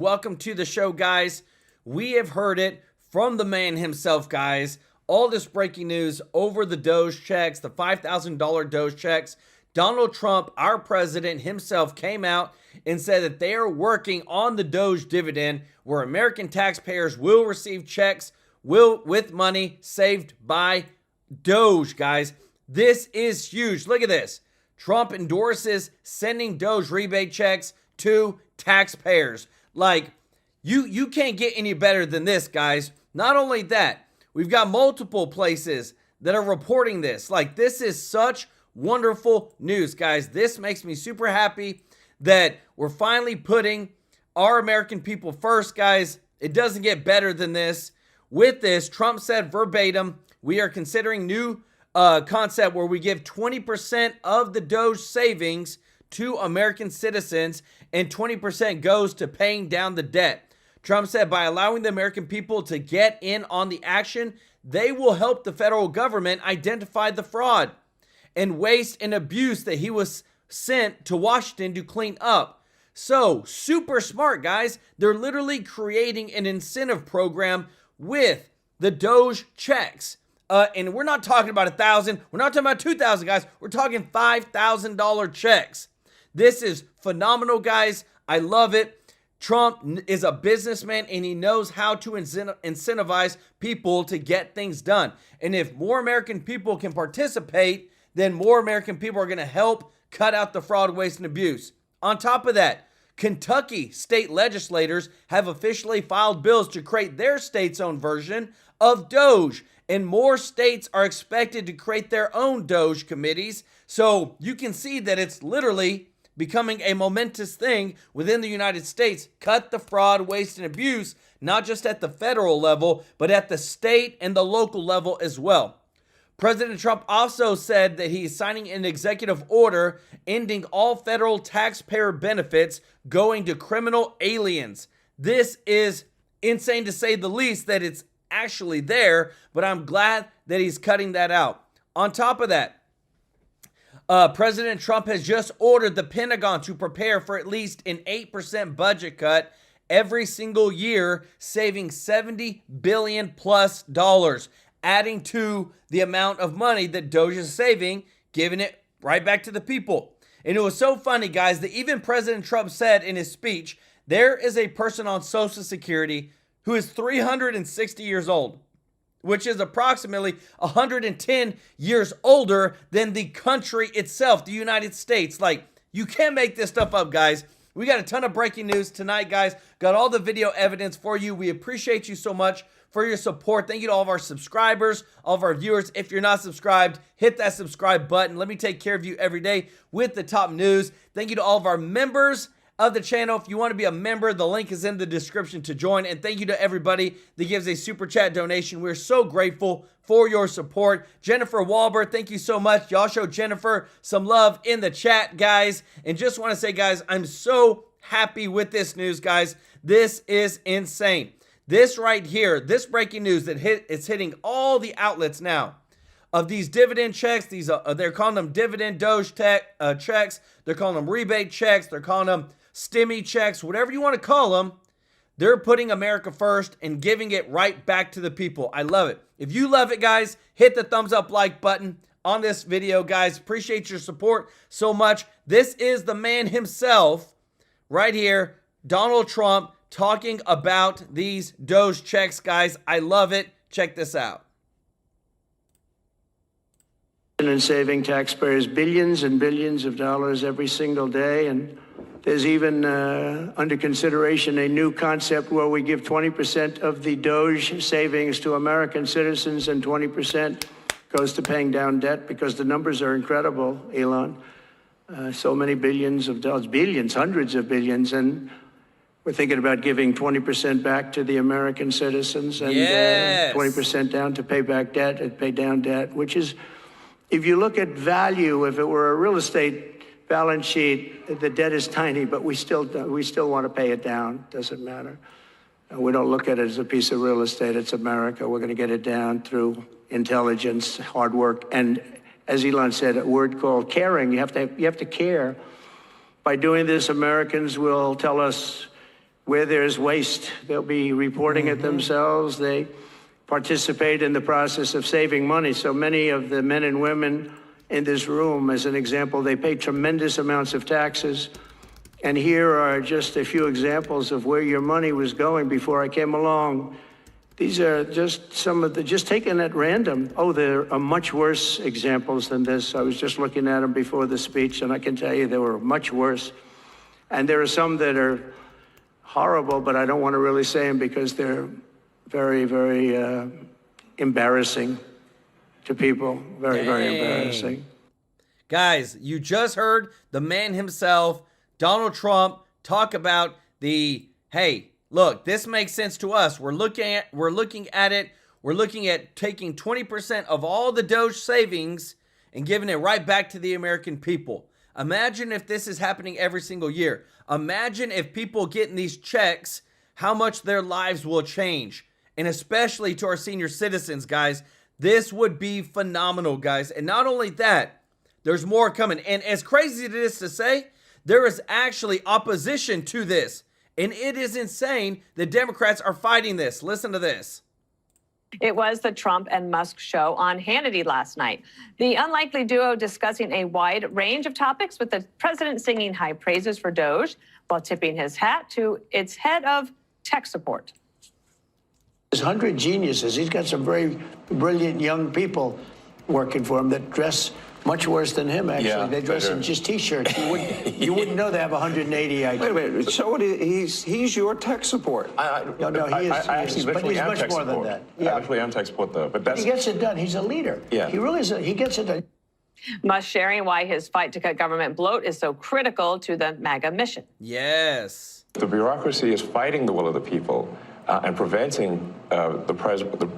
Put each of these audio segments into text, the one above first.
Welcome to the show, guys. We have heard it from the man himself, guys. All this breaking news over the Doge checks, the $5,000 Doge checks. Donald Trump, our president himself, came out and said that they are working on the Doge dividend, where American taxpayers will receive checks with money saved by Doge, guys. This is huge. Look at this. Trump endorses sending Doge rebate checks to taxpayers. Like, you can't get any better than this, guys. Not only that, we've got multiple places that are reporting this. Like, this is such wonderful news, guys. This makes me super happy that we're finally putting our American people first, guys. It doesn't get better than this. With this, Trump said verbatim, we are considering new concept where we give 20% of the Doge savings to American citizens and 20% goes to paying down the debt. Trump said by allowing the American people to get in on the action, they will help the federal government identify the fraud and waste and abuse that he was sent to Washington to clean up. So, super smart, guys. They're literally creating an incentive program with the Doge checks. And we're not talking about 1,000. We're not talking about 2,000, guys. We're talking $5,000 checks. This is phenomenal, guys. I love it. Trump is a businessman and he knows how to incentivize people to get things done. And if more American people can participate, then more American people are going to help cut out the fraud, waste, and abuse. On top of that, Kentucky state legislators have officially filed bills to create their state's own version of Doge. And more states are expected to create their own Doge committees. So you can see that it's literally becoming a momentous thing within the United States. Cut the fraud, waste, and abuse, not just at the federal level, but at the state and the local level as well. President Trump also said that he is signing an executive order ending all federal taxpayer benefits going to criminal aliens. This is insane to say the least that it's actually there, but I'm glad that he's cutting that out. On top of that, President Trump has just ordered the Pentagon to prepare for at least an 8% budget cut every single year, saving $70 billion plus, adding to the amount of money that Doge is saving, giving it right back to the people. And it was so funny, guys, that even President Trump said in his speech, there is a person on Social Security who is 360 years old, which is approximately 110 years older than the country itself, the United States. Like, you can't make this stuff up, guys. We got a ton of breaking news tonight, guys. Got all the video evidence for you. We appreciate you so much for your support. Thank you to all of our subscribers, all of our viewers. If you're not subscribed, hit that subscribe button. Let me take care of you every day with the top news. Thank you to all of our members of the channel. If you want to be a member, the link is in the description to join. And thank you to everybody that gives a super chat donation. We're so grateful for your support. Jennifer Walber, thank you so much. Y'all show Jennifer some love in the chat, guys. And just want to say, guys, I'm so happy with this news, guys. This is insane. This right here, this breaking news that it's hitting all the outlets now of these dividend checks. These they're calling them dividend Doge checks. They're calling them rebate checks. They're calling them stimmy checks, whatever you want to call them. They're putting America first and giving it right back to the people. I love it. If you love it, guys, hit the thumbs up like button on this video, guys. Appreciate your support so much. This is the man himself right here, Donald Trump, talking about these Doge checks, guys. I love it. Check this out. And saving taxpayers billions and billions of dollars every single day. And there's even under consideration a new concept where we give 20% of the Doge savings to American citizens and 20% goes to paying down debt, because the numbers are incredible, Elon. So many billions of dollars, billions, hundreds of billions. And we're thinking about giving 20% back to the American citizens and 20% down to pay back debt and pay down debt, which is, if you look at value, if it were a real estate balance sheet, the debt is tiny, but we still want to pay it down. Doesn't matter. We don't look at it as a piece of real estate. It's America. We're going to get it down through intelligence, hard work, and as Elon said, a word called caring. You have to care. By doing this, Americans will tell us Where there's waste, they'll be reporting it themselves. They participate in the process of saving money. So many of the men and women in this room, as an example, they pay tremendous amounts of taxes. And here are just a few examples of where your money was going before I came along. These are just some of the, just taken at random. Oh, there are much worse examples than this. I was just looking at them before the speech, and I can tell you they were much worse. And there are some that are horrible, but I don't want to really say them because they're very, very embarrassing to people. Very, very embarrassing. Guys, you just heard the man himself, Donald Trump, talk about the, hey, look, this makes sense to us. We're looking at it. We're looking at taking 20% of all the Doge savings and giving it right back to the American people. Imagine if this is happening every single year. Imagine if people getting these checks, how much their lives will change. And especially to our senior citizens, guys. This would be phenomenal, guys. And not only that, there's more coming. And as crazy as it is to say, there is actually opposition to this. And it is insane the Democrats are fighting this. Listen to this. It was the Trump and Musk show on Hannity last night. The unlikely duo discussing a wide range of topics, with the president singing high praises for Doge while tipping his hat to its head of tech support. There's 100 geniuses. He's got some very brilliant young people working for him that dress much worse than him, actually. Yeah, they dress in just T-shirts. You wouldn't know they have 180 IQ. Wait a minute. So what is, he's your tech support. No, he is. I actually but he's am much tech more support. than that. Yeah. I actually am tech support, though. But that's, he gets it done. He's a leader. Yeah. He really is. He gets it done. Musk sharing why his fight to cut government bloat is so critical to the MAGA mission. Yes. the bureaucracy is fighting the will of the people and preventing the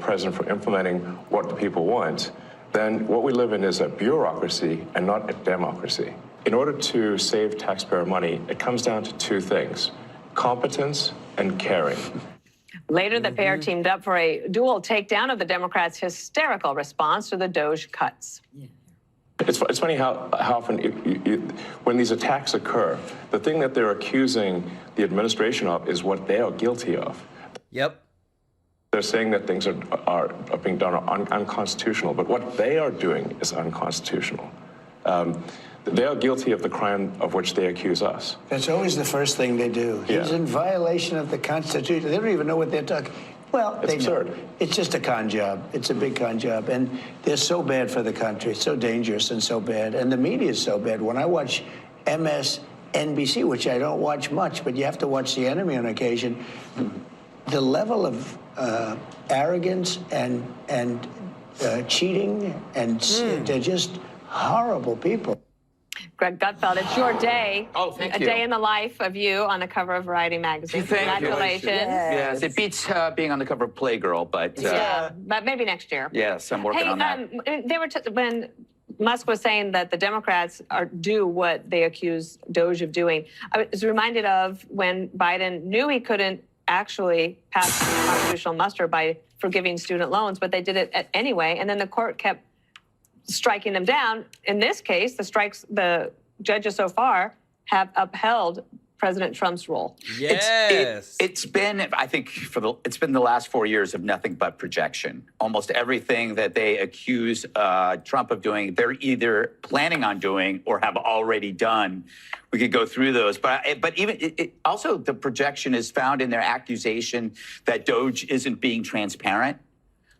president from implementing what the people want, then what we live in is a bureaucracy and not a democracy. In order to save taxpayer money, it comes down to two things: competence and caring. Later, the pair teamed up for a dual takedown of the Democrats' hysterical response to the Doge cuts. It's funny how often, when these attacks occur, the thing that they're accusing the administration of is what they are guilty of. Yep. They're saying that things are being done unconstitutional, but what they are doing is unconstitutional. They are guilty of the crime of which they accuse us. That's always the first thing they do. He's in violation of the Constitution. They don't even know what they're talking. Well, it's absurd. Know. It's just a con job. It's a big con job. And they're so bad for the country, so dangerous and so bad. And the media is so bad. When I watch MSNBC, which I don't watch much, but you have to watch the enemy on occasion, the level of arrogance and cheating, and they're just horrible people. Greg Gutfeld, it's your day. Oh, thank you. A day in the life of you on the cover of Variety magazine. Congratulations. Yes, it beats being on the cover of Playgirl, but yeah, but maybe next year. Yes, I'm working on that. They were when Musk was saying that the Democrats do what they accuse Doge of doing, I was reminded of when Biden knew he couldn't actually pass constitutional muster by forgiving student loans, but they did it anyway, and then the court kept striking them down. In this case, the judges so far have upheld President Trump's role. Yes. It's been, I think, it's been the last 4 years of nothing but projection. Almost everything that they accuse Trump of doing, they're either planning on doing or have already done. We could go through those, but even also the projection is found in their accusation that Doge isn't being transparent.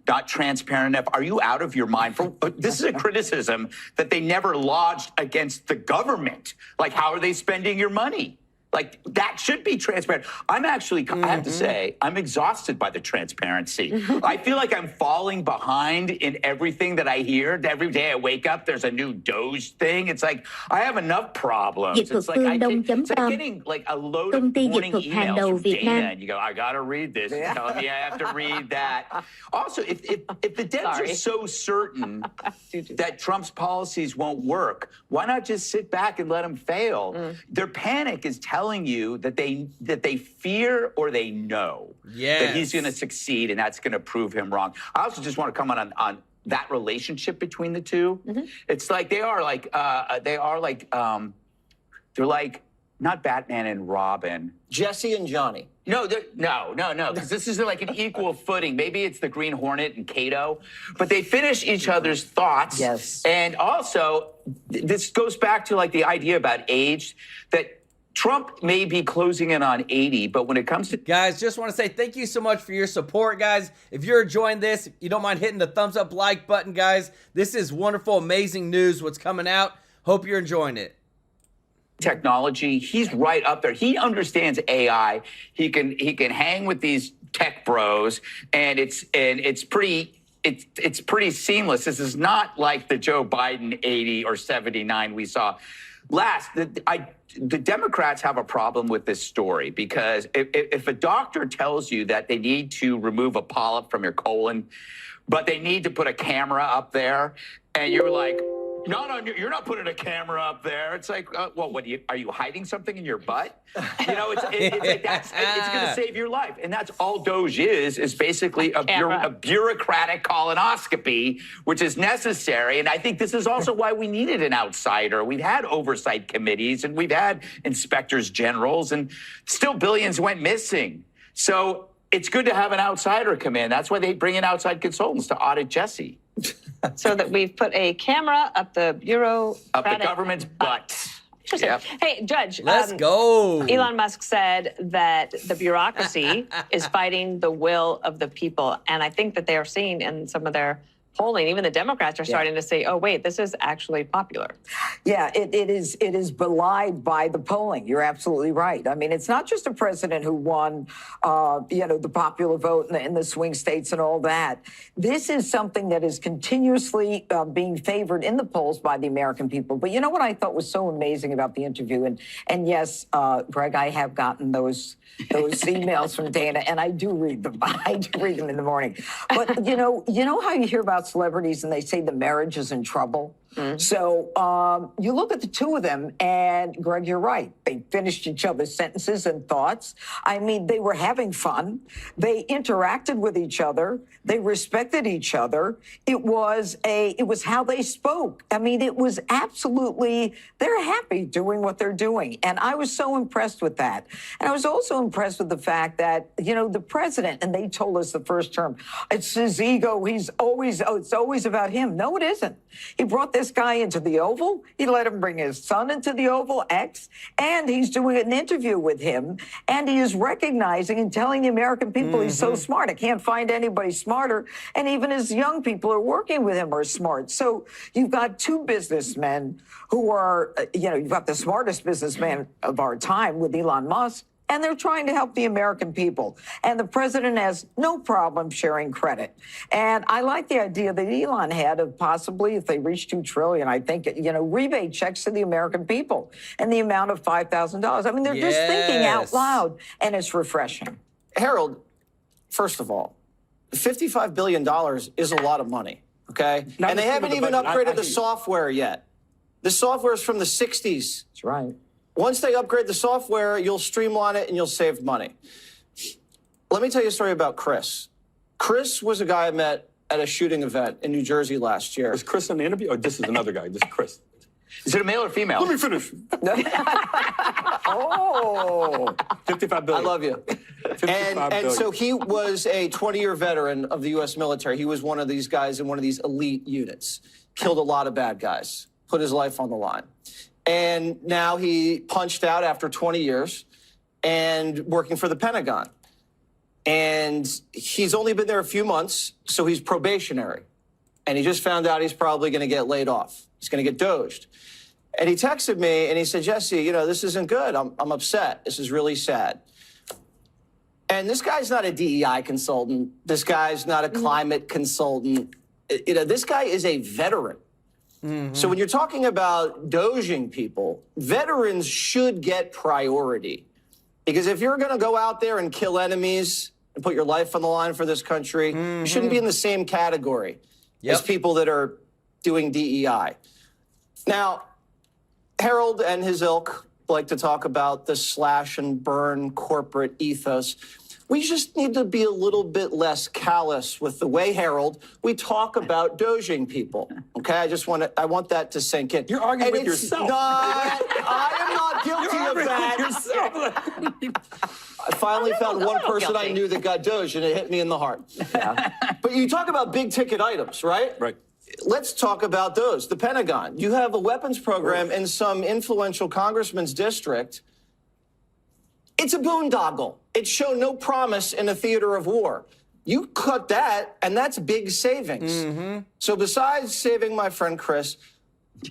Not transparent enough. Are you out of your mind? This is a criticism that they never lodged against the government. Like, how are they spending your money? Like, that should be transparent. I'm actually, I have to say, I'm exhausted by the transparency. I feel like I'm falling behind in everything that I hear. Every day I wake up, there's a new Doge thing. It's like, I have enough problems. It's like, it's like getting like a load of morning emails from Dana, and you go, I gotta read this. It's telling me I have to read that. Also, if the Dems are so certain that Trump's policies won't work, why not just sit back and let them fail? Their panic is telling you that they fear or they know that he's going to succeed, and that's going to prove him wrong. I also just want to comment on that relationship between the two. It's like they're like not Batman and Robin. Jesse and Johnny. No, because this is like an equal footing. Maybe it's the Green Hornet and Kato, but they finish each other's thoughts. Yes. And also, this goes back to like the idea about age, that Trump may be closing in on 80, but when it comes to... Guys, just want to say thank you so much for your support, guys. If you're enjoying this, if you don't mind hitting the thumbs up like button, guys. This is wonderful, amazing news, what's coming out. Hope you're enjoying it. Technology, he's right up there. He understands AI. He can hang with these tech bros, and it's pretty seamless. This is not like the Joe Biden 80 or 79 we saw. The Democrats have a problem with this story because if a doctor tells you that they need to remove a polyp from your colon, but they need to put a camera up there, and you're like, no, you're not putting a camera up there. It's like, well, are you hiding something in your butt? You know, it's like it's going to save your life. And that's all Doge is basically a bureaucratic colonoscopy, which is necessary. And I think this is also why we needed an outsider. We've had oversight committees and we've had inspectors generals, and still billions went missing. So it's good to have an outsider come in. That's why they bring in outside consultants to audit Jesse. So that we've put a camera up the Up the government's butt. Interesting. Yep. Hey, Judge. Let's go. Elon Musk said that the bureaucracy is fighting the will of the people. And I think that they are seeing in some of their polling, even the Democrats are starting to say, oh, wait, this is actually popular. Yeah, it is belied by the polling. You're absolutely right. I mean, it's not just a president who won, the popular vote in the swing states and all that. This is something that is continuously being favored in the polls by the American people. But you know what I thought was so amazing about the interview? And yes, Greg, I have gotten those emails from Dana, and I do read them. I do read them in the morning. But you know how you hear about celebrities and they say the marriage is in trouble? Mm-hmm. So you look at the two of them, and Greg, you're right. They finished each other's sentences and thoughts. I mean, they were having fun. They interacted with each other. They respected each other. It was how they spoke. I mean, it was absolutely, they're happy doing what they're doing. And I was so impressed with that. And I was also impressed with the fact that, the president, and they told us the first term, it's his ego. It's always about him. No, it isn't. He brought this guy into the Oval. He let him bring his son into the Oval, X, and he's doing an interview with him. And he is recognizing and telling the American people he's so smart. I can't find anybody smarter. And even his young people who are working with him are smart. So you've got two businessmen who are, you've got the smartest businessman of our time with Elon Musk, and they're trying to help the American people. And the president has no problem sharing credit. And I like the idea that Elon had of possibly, if they reach $2 trillion, I think, rebate checks to the American people and the amount of $5,000. I mean, they're just thinking out loud, and it's refreshing. Harold, first of all, $55 billion is a lot of money, okay? And they haven't even upgraded the software yet. The software is from the 60s. That's right. Once they upgrade the software, you'll streamline it and you'll save money. Let me tell you a story about Chris. Chris was a guy I met at a shooting event in New Jersey last year. Was Chris in the interview? Or this is another guy? This is Chris. Is it a male or female? Let me finish. Oh. 55 billion. I love you. And so he was a 20-year veteran of the U.S. military. He was one of these guys in one of these elite units. Killed a lot of bad guys. Put his life on the line. And now he punched out after 20 years and working for the Pentagon. And he's only been there a few months, so he's probationary. And he just found out he's probably going to get laid off. He's going to get doged. And he texted me and he said, Jesse, this isn't good. I'm upset. This is really sad. And this guy's not a DEI consultant. This guy's not a climate consultant. This guy is a veteran. Mm-hmm. So when you're talking about doging people, veterans should get priority. Because if you're going to go out there and kill enemies and put your life on the line for this country, you shouldn't be in the same category as people that are doing DEI. Now, Harold and his ilk like to talk about the slash and burn corporate ethos. we just need to be a little bit less callous with the way, Harold, we talk about doging people. Okay, I want that to sink in. You're arguing And with it's yourself. I am not guilty of that. I finally found one person I knew that got Doge, and it hit me in the heart. Yeah. But you talk about big ticket items, right? Right. Let's talk about those. The Pentagon. You have a weapons program in some influential congressman's district. It's a boondoggle. It showed no promise in a theater of war. You cut that, and that's big savings. So besides saving my friend Chris,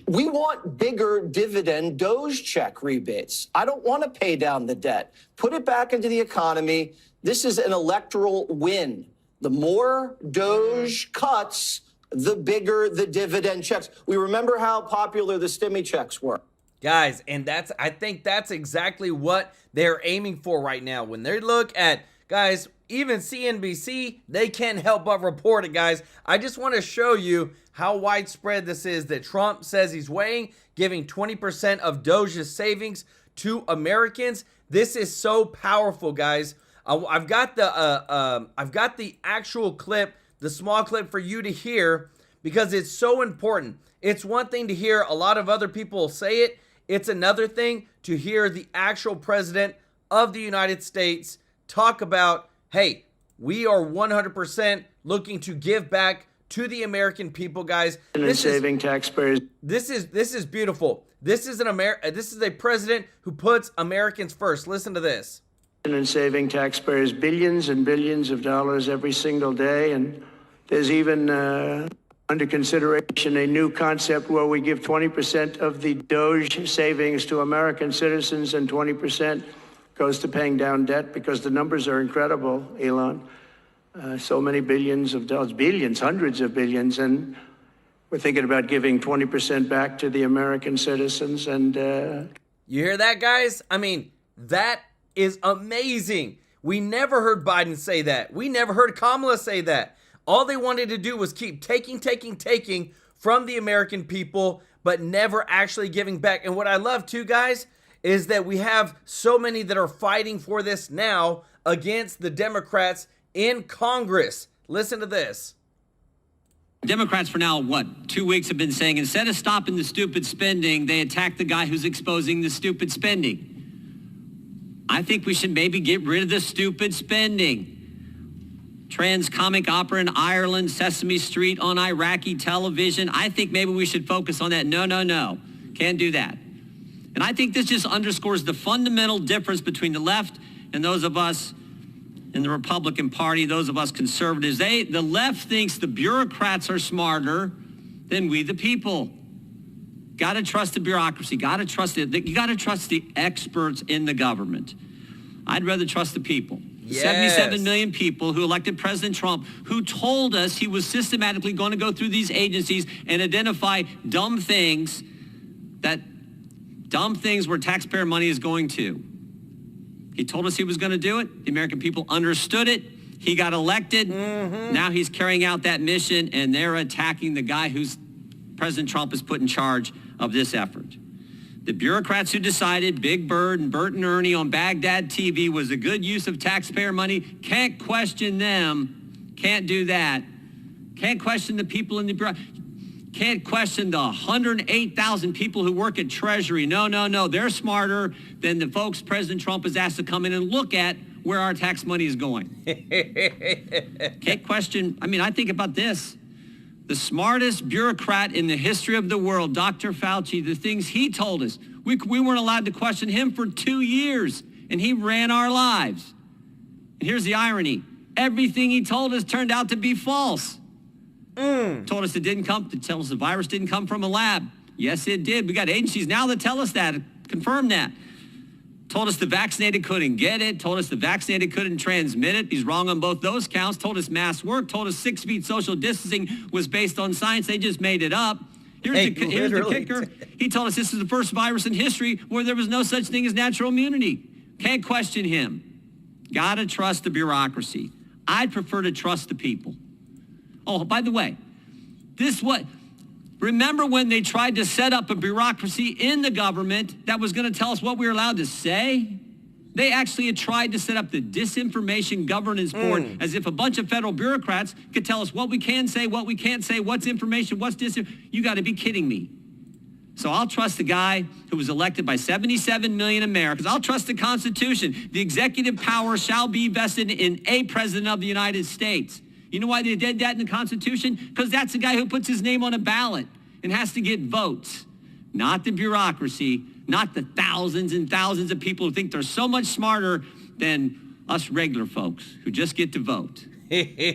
we want bigger dividend Doge check rebates. I don't want to pay down the debt. Put it back into the economy. This is an electoral win. The more Doge cuts, the bigger the dividend checks. We remember how popular the stimmy checks were. Guys, and I think that's exactly what they're aiming for right now. When they look at, guys, even CNBC, they can't help but report it, guys. I just want to show you how widespread this is that Trump says he's weighing, giving 20% of Doge's savings to Americans. This is so powerful, guys. I've got the actual clip, the small clip for you to hear, because it's so important. It's one thing to hear a lot of other people say it. It's another thing to hear the actual president of the United States talk about, hey, we are 100% looking to give back to the American people, guys. Saving taxpayers. This is beautiful. This is a president who puts Americans first. Listen to this. And saving taxpayers billions and billions of dollars every single day. And there's even under consideration a new concept where we give 20% of the Doge savings to American citizens and 20% goes to paying down debt, because the numbers are incredible, Elon. So many billions of dollars, billions, hundreds of billions, and we're thinking about giving 20% back to the American citizens. And you hear that, guys? I mean, that is amazing. We never heard Biden say that. We never heard Kamala say that. All they wanted to do was keep taking from the American people, but never actually giving back. And what I love too, guys, is that we have so many that are fighting for this now against the Democrats in Congress. Listen to this. Democrats for now, 2 weeks have been saying instead of stopping the stupid spending, they attack the guy who's exposing the stupid spending. I think we should maybe get rid of the stupid spending. Trans comic opera in Ireland, Sesame Street on Iraqi television. I think maybe we should focus on that. No. Can't do that. And I think this just underscores the fundamental difference between the left and those of us in the Republican Party, those of us conservatives. The left thinks the bureaucrats are smarter than we the people. Got to trust the bureaucracy. Got to trust it. You got to trust the experts in the government. I'd rather trust the people. Yes. 77 million people who elected President Trump, who told us he was systematically going to go through these agencies and identify dumb things where taxpayer money is going to. He told us he was going to do it. The American people understood it. He got elected. Now he's carrying out that mission, and they're attacking the guy who's President Trump has put in charge of this effort. The bureaucrats who decided Big Bird and Bert and Ernie on Baghdad TV was a good use of taxpayer money. Can't question them. Can't do that. Can't question the people in the bureau. Can't question the 108,000 people who work at Treasury. No. They're smarter than the folks President Trump has asked to come in and look at where our tax money is going. Can't question. I think about this. The smartest bureaucrat in the history of the world, Dr. Fauci, the things he told us. We weren't allowed to question him for 2 years, and he ran our lives. And here's the irony. Everything he told us turned out to be false. Told us tell us the virus didn't come from a lab. Yes, it did. We got agencies now that tell us that, confirm that. Told us the vaccinated couldn't get it. Told us the vaccinated couldn't transmit it. He's wrong on both those counts. Told us masks work. Told us 6 feet social distancing was based on science. They just made it up. Here's the kicker. He told us this is the first virus in history where there was no such thing as natural immunity. Can't question him. Gotta trust the bureaucracy. I'd prefer to trust the people. Oh, by the way, remember when they tried to set up a bureaucracy in the government that was going to tell us what we were allowed to say? They actually had tried to set up the Disinformation Governance Board as if a bunch of federal bureaucrats could tell us what we can say, what we can't say, what's information, what's disinformation. You got to be kidding me. So I'll trust the guy who was elected by 77 million Americans. I'll trust the Constitution. The executive power shall be vested in a president of the United States. You know why they did that in the Constitution? Because that's the guy who puts his name on a ballot and has to get votes, not the bureaucracy, not the thousands and thousands of people who think they're so much smarter than us regular folks who just get to vote.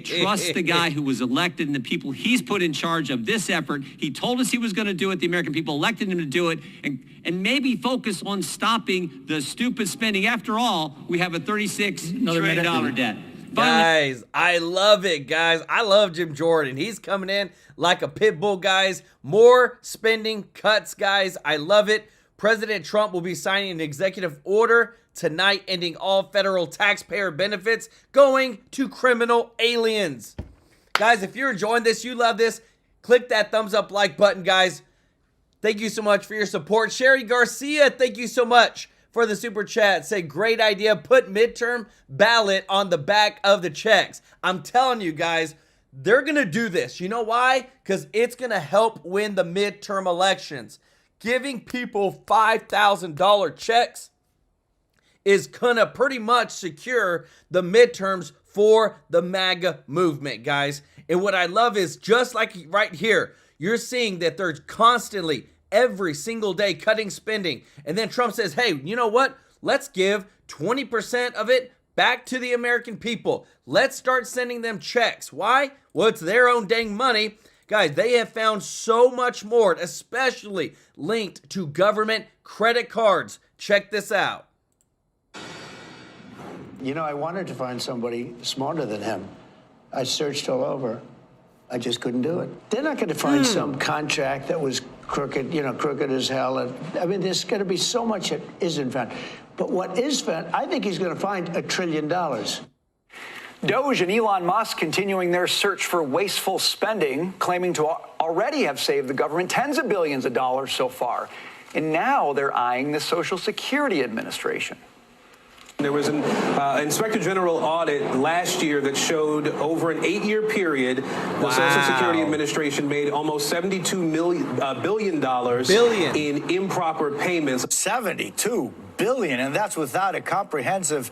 Trust the guy who was elected and the people he's put in charge of this effort. He told us he was going to do it. The American people elected him to do it. And maybe focus on stopping the stupid spending. After all, we have a $36 trillion debt. Guys, I love it, guys. I love Jim Jordan. He's coming in like a pit bull, guys. More spending cuts, guys. I love it. President Trump will be signing an executive order tonight ending all federal taxpayer benefits going to criminal aliens. Guys, if you're enjoying this, you love this, click that thumbs up like button, guys. Thank you so much for your support. Sherry Garcia, thank you so much for the super chat. Say, great idea. Put midterm ballot on the back of the checks. I'm telling you guys, they're going to do this. You know why? Because it's going to help win the midterm elections. Giving people $5,000 checks is gonna pretty much secure the midterms for the MAGA movement, guys. And what I love is just like right here, you're seeing that they're constantly, every single day, cutting spending. And then Trump says, hey, you know what? Let's give 20% of it back to the American people. Let's start sending them checks. Why? Well, it's their own dang money. Guys, they have found so much more, especially linked to government credit cards. Check this out. You know, I wanted to find somebody smarter than him. I searched all over. I just couldn't do it. They're not going to find some contract that was crooked, you know, crooked as hell. I mean, there's going to be so much that isn't found. But what is found, I think he's going to find $1 trillion. Doge and Elon Musk continuing their search for wasteful spending, claiming to already have saved the government tens of billions of dollars so far. And now they're eyeing the Social Security Administration. There was an Inspector General audit last year that showed over an 8-year period, the Social Security Administration made almost $72 billion in improper payments. $72 billion, and that's without a comprehensive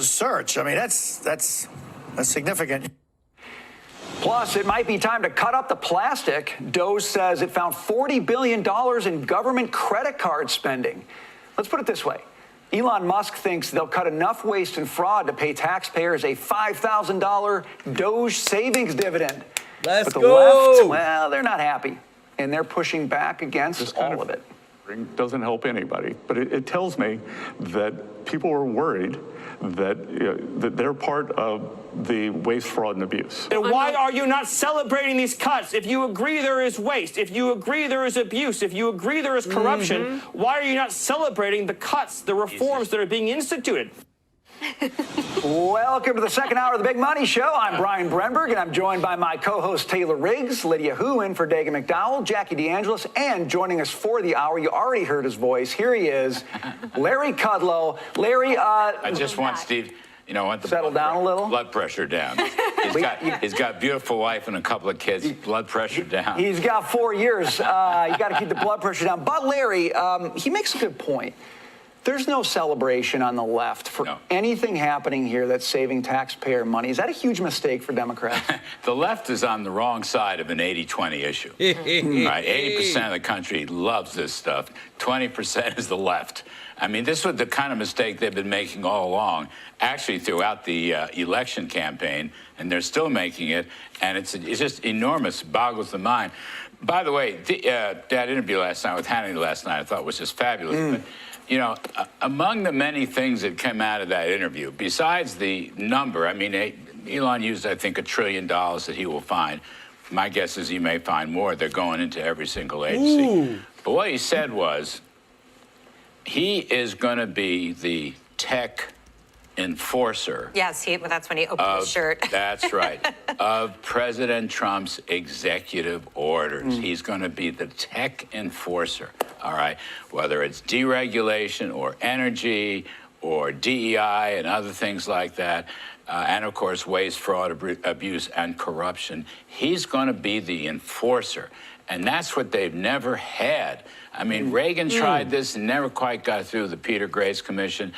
search. I mean, that's significant. Plus, it might be time to cut up the plastic. Doge says it found $40 billion in government credit card spending. Let's put it this way. Elon Musk thinks they'll cut enough waste and fraud to pay taxpayers a $5,000 Doge savings dividend. Let's but the go. left, well, they're not happy, and they're pushing back against all of it. Doesn't help anybody, but it tells me that people are worried that, that they're part of the waste, fraud, and abuse. And why are you not celebrating these cuts? If you agree there is waste, if you agree there is abuse, if you agree there is corruption, why are you not celebrating the cuts, the reforms that are being instituted? Welcome to the second hour of the Big Money Show. I'm Brian Brenberg, and I'm joined by my co-host Taylor Riggs, Lydia Hu in for Dagan McDowell, Jackie DeAngelis, and joining us for the hour, you already heard his voice. Here he is, Larry Kudlow. Larry, I just want Steve, you know, I want the settle down a little. Blood pressure down. He's got a beautiful wife and a couple of kids. Blood pressure down. He's got 4 years. You got to keep the blood pressure down. But Larry, he makes a good point. There's no celebration on the left for anything happening here that's saving taxpayer money. Is that a huge mistake for Democrats? The left is on the wrong side of an 80-20 issue. Right, 80% of the country loves this stuff. 20% is the left. I mean, this was the kind of mistake they've been making all along, actually throughout the election campaign, and they're still making it, and it's just enormous, boggles the mind. By the way, that interview last night with Hannity last night I thought was just fabulous. But, you know, among the many things that came out of that interview, besides the number, I mean, Elon used, I think, $1 trillion that he will find. My guess is he may find more. They're going into every single agency. But what he said was he is going to be the tech enforcer. Yes, that's when he opened his shirt. That's right. Of President Trump's executive orders. He's going to be the tech enforcer. All right. Whether it's deregulation or energy or DEI and other things like that, and of course waste, fraud, abuse, and corruption. He's going to be the enforcer, and that's what they've never had. I mean, Reagan tried this and never quite got through the Peter Grace Commission.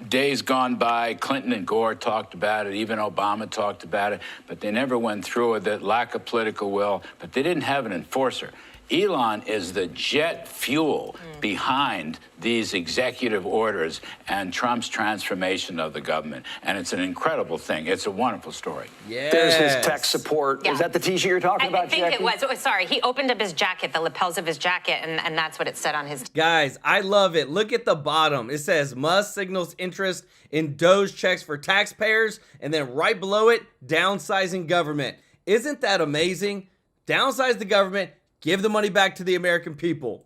Days gone by, Clinton and Gore talked about it, even Obama talked about it, but they never went through with it, lack of political will, but they didn't have an enforcer. Elon is the jet fuel behind these executive orders and Trump's transformation of the government. And it's an incredible thing. It's a wonderful story. Yes. There's his tech support. Yeah. Is that the T-shirt you're talking about, I think Jackie? it was. Oh, sorry, he opened up his jacket, the lapels of his jacket, and that's what it said on his. Guys, I love it. Look at the bottom. It says Musk signals interest in Doge checks for taxpayers, and then right below it, downsizing government. Isn't that amazing? Downsize the government, give the money back to the American people.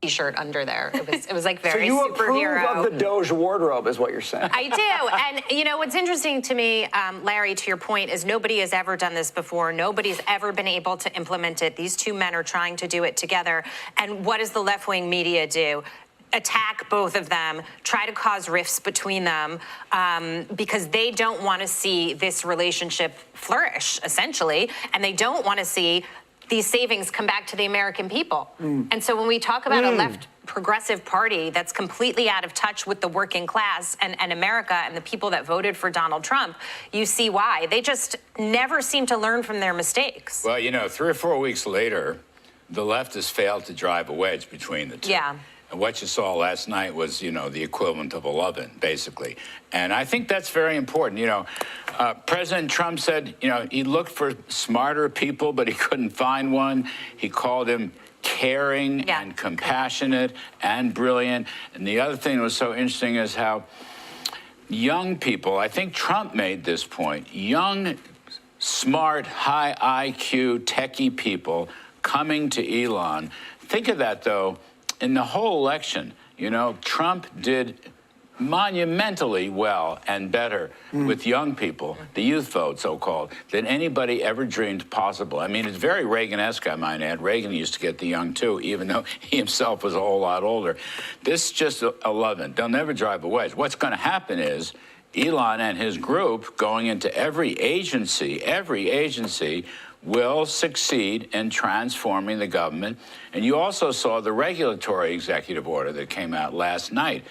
T-shirt under there. It was like very so you superhero. approve of the Doge wardrobe, is what you're saying. I do. And, you know, what's interesting to me, Larry, to your point, is nobody has ever done this before. Nobody's ever been able to implement it. These two men are trying to do it together. And what does the left-wing media do? Attack both of them, try to cause rifts between them, because they don't want to see this relationship flourish, essentially. And they don't want to see these savings come back to the American people. And so when we talk about a left progressive party that's completely out of touch with the working class and America and the people that voted for Donald Trump, you see why. They just never seem to learn from their mistakes. Well, you know, 3 or 4 weeks later, the left has failed to drive a wedge between the two. Yeah. And what you saw last night was, you know, the equivalent of a love-in, basically. And I think that's very important. You know, President Trump said, you know, he looked for smarter people, but he couldn't find one. He called him caring and compassionate and brilliant. And the other thing that was so interesting is how young people, I think Trump made this point, young, smart, high IQ, techie people coming to Elon. Think of that, though. In the whole election, you know, Trump did monumentally well and better with young people, the youth vote, so-called, than anybody ever dreamed possible. I mean, it's very Reagan-esque, I might add. Reagan used to get the young, too, even though he himself was a whole lot older. This is just a love-in. They'll never drive a wedge. What's going to happen is Elon and his group going into every agency will succeed in transforming the government. And you also saw the regulatory executive order that came out last night,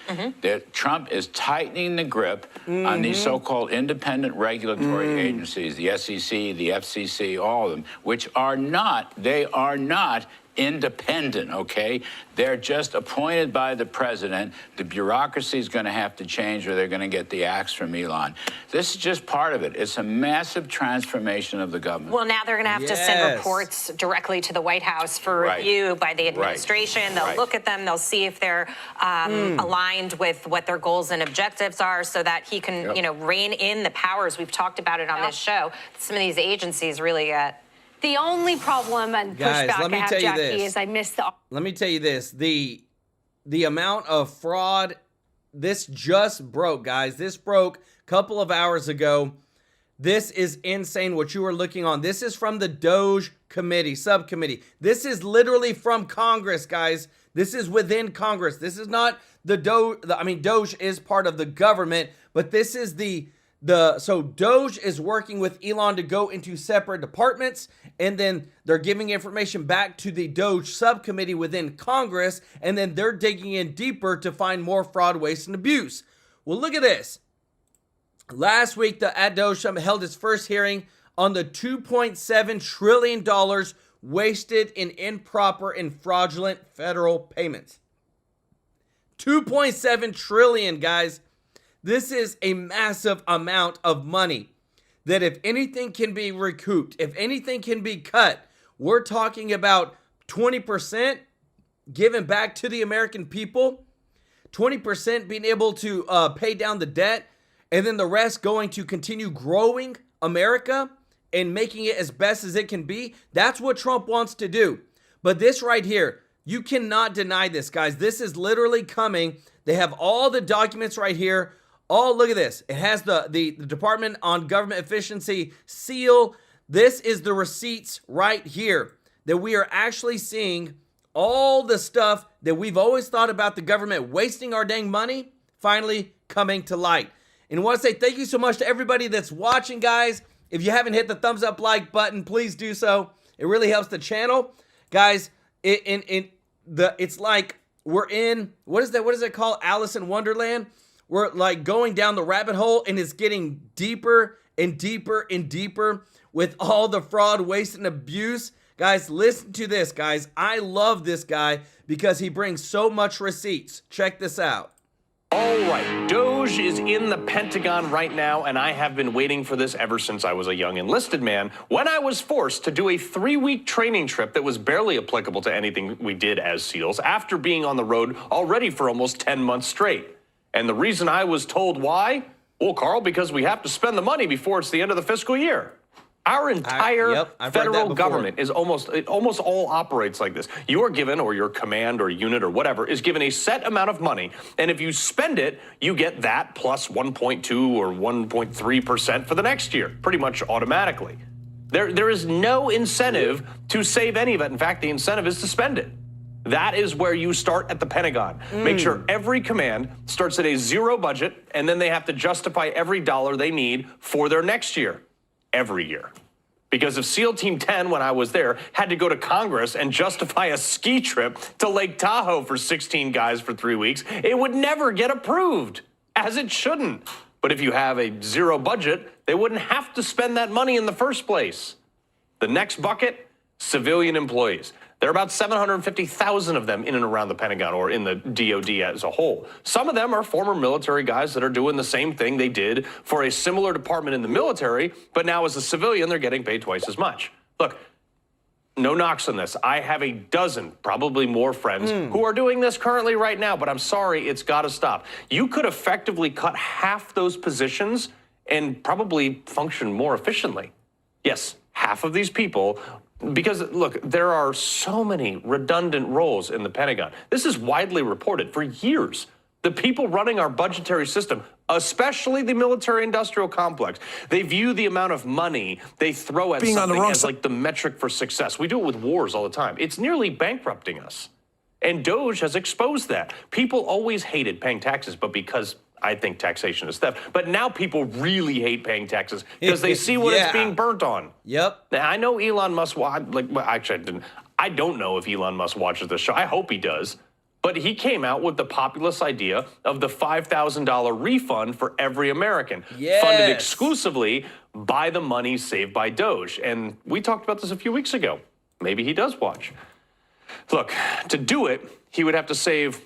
that Trump is tightening the grip on these so-called independent regulatory agencies, the SEC, the FCC, all of them, which are not, they are not independent, okay? They're just appointed by the president. The bureaucracy is going to have to change or they're going to get the axe from Elon. This is just part of it. It's a massive transformation of the government. Well, now they're going to have to send reports directly to the White House for review by the administration. They'll look at them. They'll see if they're aligned with what their goals and objectives are so that he can, you know, rein in the powers. We've talked about it on this show. Some of these agencies really get... The only problem and pushback I have, Jackie, is I missed the... Let me tell you this. The amount of fraud, this just broke, guys. This broke a couple of hours ago. This is insane what you are looking on. This is from the Doge committee, subcommittee. This is literally from Congress, guys. This is within Congress. This is not the Doge. I mean, Doge is part of the government, but this is so Doge is working with Elon to go into separate departments, and then they're giving information back to the Doge subcommittee within Congress, and then they're digging in deeper to find more fraud, waste, and abuse. Well, look at this. Last week, the Doge held its first hearing on the $2.7 trillion wasted in improper and fraudulent federal payments. $2.7 trillion, guys. This is a massive amount of money that if anything can be recouped, if anything can be cut, we're talking about 20% given back to the American people, 20% being able to pay down the debt, and then the rest going to continue growing America and making it as best as it can be. That's what Trump wants to do. But this right here, you cannot deny this, guys. This is literally coming. They have all the documents right here. Oh, look at this. It has the Department on Government Efficiency seal. This is the receipts right here that we are actually seeing all the stuff that we've always thought about the government wasting our dang money. finally coming to light. And I want to say thank you so much to everybody that's watching, guys. If you haven't hit the thumbs up like button, please do so. It really helps the channel. Guys, it's like we're in, what is it called? Alice in Wonderland? We're like going down the rabbit hole, and it's getting deeper and deeper and deeper with all the fraud, waste, and abuse. Guys, listen to this, guys. I love this guy because he brings so much receipts. Check this out. All right, Doge is in the Pentagon right now, and I have been waiting for this ever since I was a young enlisted man, when I was forced to do a 3-week training trip that was barely applicable to anything we did as SEALs after being on the road already for almost 10 months straight. And the reason I was told why? Well, Carl, because we have to spend the money before it's the end of the fiscal year. Our entire federal government is almost all operates like this. You are given, or your command or unit or whatever, is given a set amount of money. And if you spend it, you get that plus 1.2 or 1.3% for the next year, pretty much automatically. There is no incentive to save any of it. In fact, the incentive is to spend it. That is where you start at the Pentagon. Make sure every command starts at a 0 budget, and then they have to justify every dollar they need for their next year. Every year. Because if SEAL Team 10, when I was there, had to go to Congress and justify a ski trip to Lake Tahoe for 16 guys for 3 weeks, it would never get approved, as it shouldn't. But if you have a 0 budget, they wouldn't have to spend that money in the first place. The next bucket, civilian employees. There are about 750,000 of them in and around the Pentagon, or in the DoD as a whole. Some of them are former military guys that are doing the same thing they did for a similar department in the military, but now as a civilian, they're getting paid twice as much. Look, no knocks on this. I have a dozen, probably more friends who are doing this currently right now, but I'm sorry, it's got to stop. You could effectively cut half those positions and probably function more efficiently. Yes, half of these people. Because, look, there are so many redundant roles in the Pentagon. This is widely reported for years. The people running our budgetary system, especially the military-industrial complex, they view the amount of money they throw at something as like the metric for success. We do it with wars all the time. It's nearly bankrupting us. And Doge has exposed that. People always hated paying taxes, but because I think taxation is theft. But now people really hate paying taxes because they see what it's being burnt on. Yep. Now, I know Elon Musk, I don't know if Elon Musk watches this show. I hope he does. But he came out with the populist idea of the $5,000 refund for every American, funded exclusively by the money saved by Doge. And we talked about this a few weeks ago. Maybe he does watch. Look, to do it, he would have to save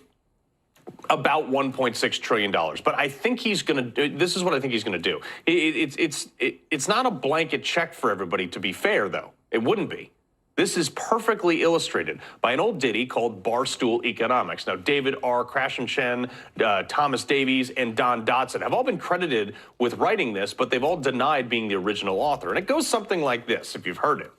about $1.6 trillion. But I think he's going to, this is what I think he's going to do. It's not a blanket check for everybody, to be fair, though. It wouldn't be. This is perfectly illustrated by an old ditty called Barstool Economics. Now, David R. Krashenchen, Thomas Davies, and Don Dotson have all been credited with writing this, but they've all denied being the original author. And it goes something like this, if you've heard it.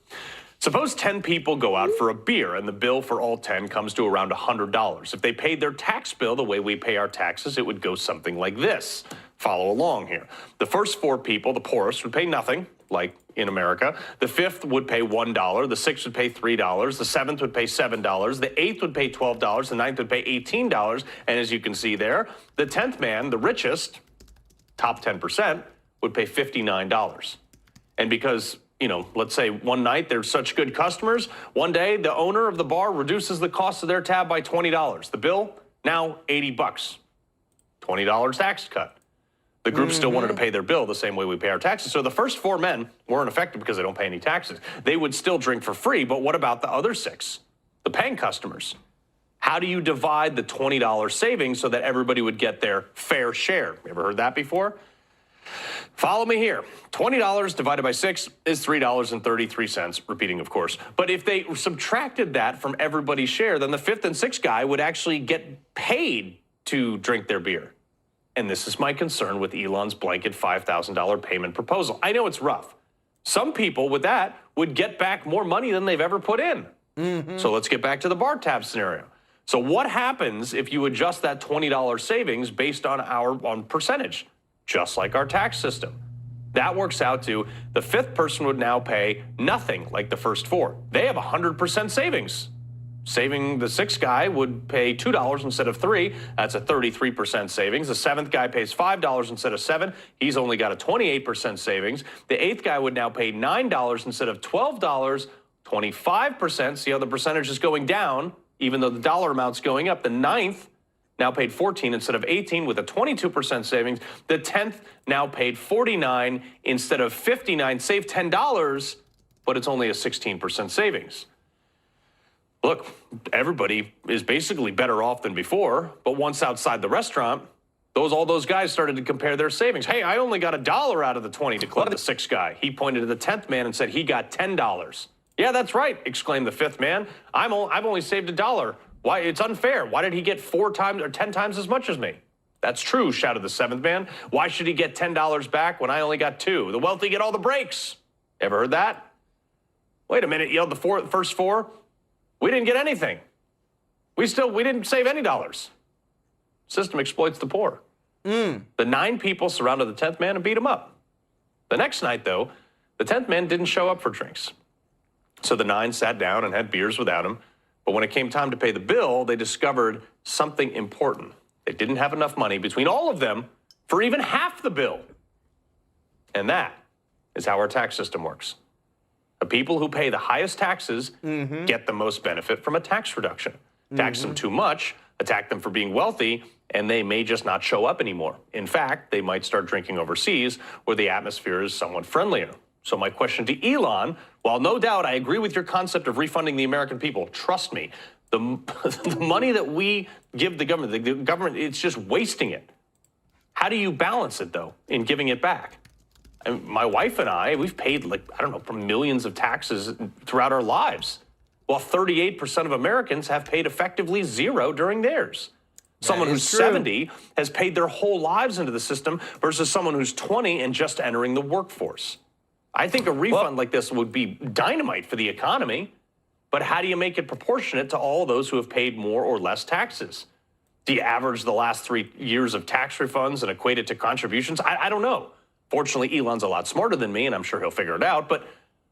Suppose 10 people go out for a beer, and the bill for all 10 comes to around $100. If they paid their tax bill the way we pay our taxes, it would go something like this. Follow along here. The first 4 people, the poorest, would pay nothing, like in America. The 5th would pay $1. The 6th would pay $3. The 7th would pay $7. The 8th would pay $12. The 9th would pay $18. And as you can see there, the 10th man, the richest, top 10%, would pay $59. And because, you know, let's say one night they're such good customers, one day the owner of the bar reduces the cost of their tab by $20. The bill, now $80. $20 tax cut. The group still wanted to pay their bill the same way we pay our taxes. So the first 4 men weren't affected because they don't pay any taxes. They would still drink for free, but what about the other 6? The paying customers. How do you divide the $20 savings so that everybody would get their fair share? You ever heard that before? Follow me here. $20 divided by 6 is $3.33, repeating, of course. But if they subtracted that from everybody's share, then the 5th and 6th guy would actually get paid to drink their beer. And this is my concern with Elon's blanket $5,000 payment proposal. I know it's rough. Some people with that would get back more money than they've ever put in. So let's get back to the bar tab scenario. So what happens if you adjust that $20 savings based on percentage, just like our tax system? That works out to the 5th person would now pay nothing like the first 4. They have 100% savings. Saving the sixth guy would pay $2 instead of $3. That's a 33% savings. The seventh guy pays $5 instead of $7. He's only got a 28% savings. The eighth guy would now pay $9 instead of $12, 25%. See how the percentage is going down, even though the dollar amount's going up. The ninth now paid 14 instead of 18 with a 22% savings. The 10th now paid 49 instead of 59, saved $10, but it's only a 16% savings. Look, everybody is basically better off than before, but once outside the restaurant, all those guys started to compare their savings. Hey, I only got $1 out of the 20 to club the sixth guy. He pointed to the 10th man and said he got $10. Yeah, that's right, exclaimed the fifth man. I've only saved $1. Why? It's unfair. Why did he get 4 times or 10 times as much as me? That's true, shouted the seventh man. Why should he get $10 back when I only got 2? The wealthy get all the breaks. Ever heard that? Wait a minute, yelled the first 4. We didn't get anything. We didn't save any dollars. System exploits the poor. The 9 people surrounded the 10th man and beat him up. The next night, though, the 10th man didn't show up for drinks. So the 9 sat down and had beers without him. But when it came time to pay the bill, they discovered something important. They didn't have enough money between all of them for even half the bill. And that is how our tax system works. The people who pay the highest taxes get the most benefit from a tax reduction. Tax them too much, attack them for being wealthy, and they may just not show up anymore. In fact, they might start drinking overseas where the atmosphere is somewhat friendlier. So my question to Elon, while no doubt I agree with your concept of refunding the American people, trust me, the money that we give the government, it's just wasting it. How do you balance it, though, in giving it back? And my wife and I, we've paid from millions of taxes throughout our lives, while 38% of Americans have paid effectively 0 during theirs. Someone who's 70 has paid their whole lives into the system versus someone who's 20 and just entering the workforce. I think a refund like this would be dynamite for the economy, but how do you make it proportionate to all those who have paid more or less taxes? Do you average the last 3 years of tax refunds and equate it to contributions? I don't know. Fortunately, Elon's a lot smarter than me, and I'm sure he'll figure it out, but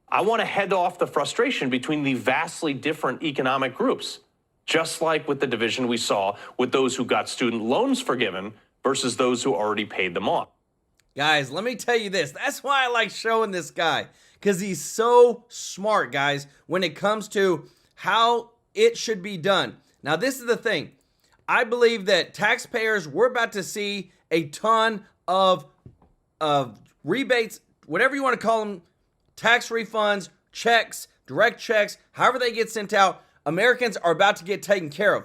I want to head off the frustration between the vastly different economic groups, just like with the division we saw with those who got student loans forgiven versus those who already paid them off. Guys, let me tell you this. That's why I like showing this guy, because he's so smart, guys, when it comes to how it should be done. Now, this is the thing. I believe that taxpayers, we're about to see a ton of rebates, whatever you want to call them, tax refunds, checks, direct checks, however they get sent out, Americans are about to get taken care of.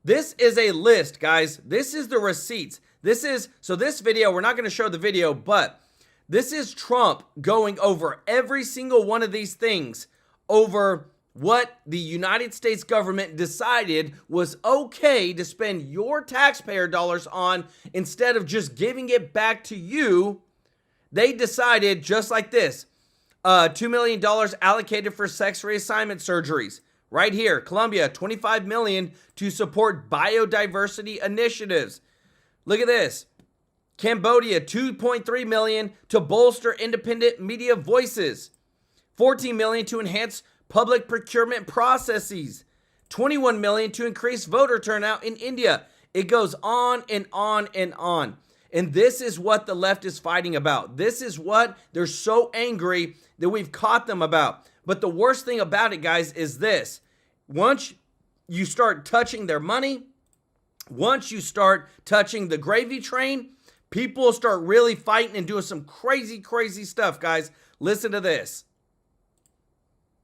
This is a list, guys. This is the receipts. So this video, we're not going to show the video, but this is Trump going over every single one of these things over what the United States government decided was okay to spend your taxpayer dollars on instead of just giving it back to you. They decided just like this, $2 million allocated for sex reassignment surgeries. Right here, Colombia, $25 million to support biodiversity initiatives. Look at this. Cambodia, $2.3 million to bolster independent media voices. $14 million to enhance public procurement processes. $21 million to increase voter turnout in India. It goes on and on and on. And this is what the left is fighting about. This is what they're so angry that we've caught them about. But the worst thing about it, guys, is this. Once you start touching their money, once you start touching the gravy train, people start really fighting and doing some crazy, crazy stuff, guys. Listen to this.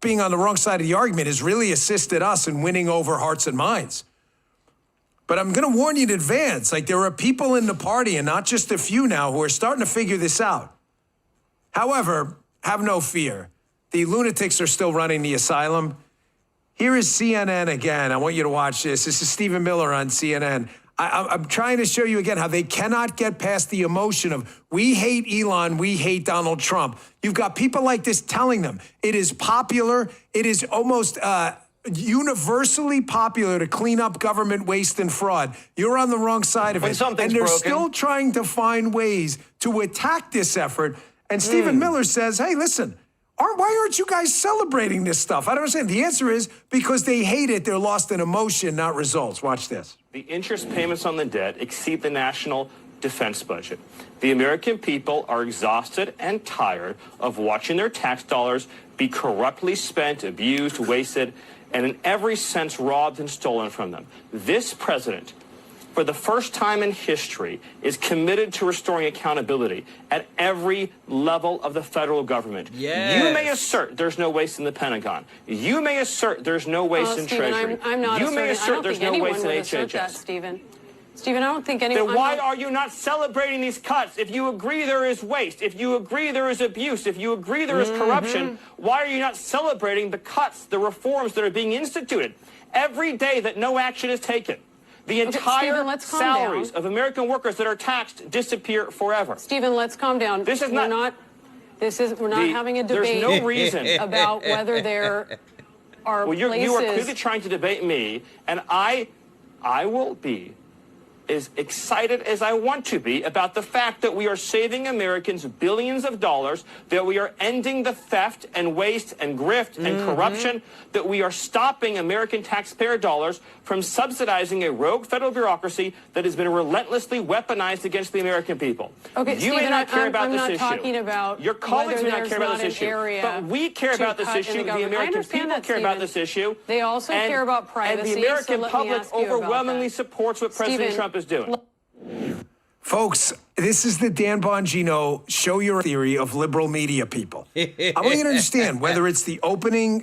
Being on the wrong side of the argument has really assisted us in winning over hearts and minds. But I'm going to warn you in advance, like there are people in the party, and not just a few now, who are starting to figure this out. However, have no fear. The lunatics are still running the asylum. Here is CNN again. I want you to watch this. This is Stephen Miller on CNN. I'm trying to show you again how they cannot get past the emotion of, we hate Elon, we hate Donald Trump. You've got people like this telling them it is popular, it is almost universally popular to clean up government waste and fraud. You're on the wrong side of it. And they're still trying to find ways to attack this effort. And Stephen Miller says, hey, listen, Why aren't you guys celebrating this stuff? I don't understand. The answer is because they hate it. They're lost in emotion, not results. Watch this. The interest payments on the debt exceed the national defense budget. The American people are exhausted and tired of watching their tax dollars be corruptly spent, abused, wasted, and in every sense robbed and stolen from them. This president, for the first time in history, is committed to restoring accountability at every level of the federal government. Yes. You may assert there's no waste in the Pentagon. You may assert there's no waste in Stephen, Treasury. I'm not you may asserting, assert there's no waste in HHS. Stephen, I don't think anyone... Then why are you not celebrating these cuts? If you agree there is waste, if you agree there is abuse, if you agree there is corruption, why are you not celebrating the cuts, the reforms that are being instituted? Every day that no action is taken, the entire Stephen, let's calm salaries down. of American workers that are taxed disappear forever. Stephen, let's calm down. This is we're not having a debate there's no reason about whether there are well, you are places... clearly trying to debate me, and I will be as excited as I want to be about the fact that we are saving Americans billions of dollars, that we are ending the theft and waste and grift and corruption, that we are stopping American taxpayer dollars from subsidizing a rogue federal bureaucracy that has been relentlessly weaponized against the American people. Okay, you may Stephen, not care about I'm this not issue. talking about your colleagues may whether not care there's about this not an issue, area but we care to about this cut in issue. the The government. I American understand people that, care about Stephen. this issue. They also care about privacy, and the American so let me public ask you about overwhelmingly that. supports what President Stephen, Trump is doing. Folks, this is the Dan Bongino show your theory of liberal media people. I want you to understand whether it's the opening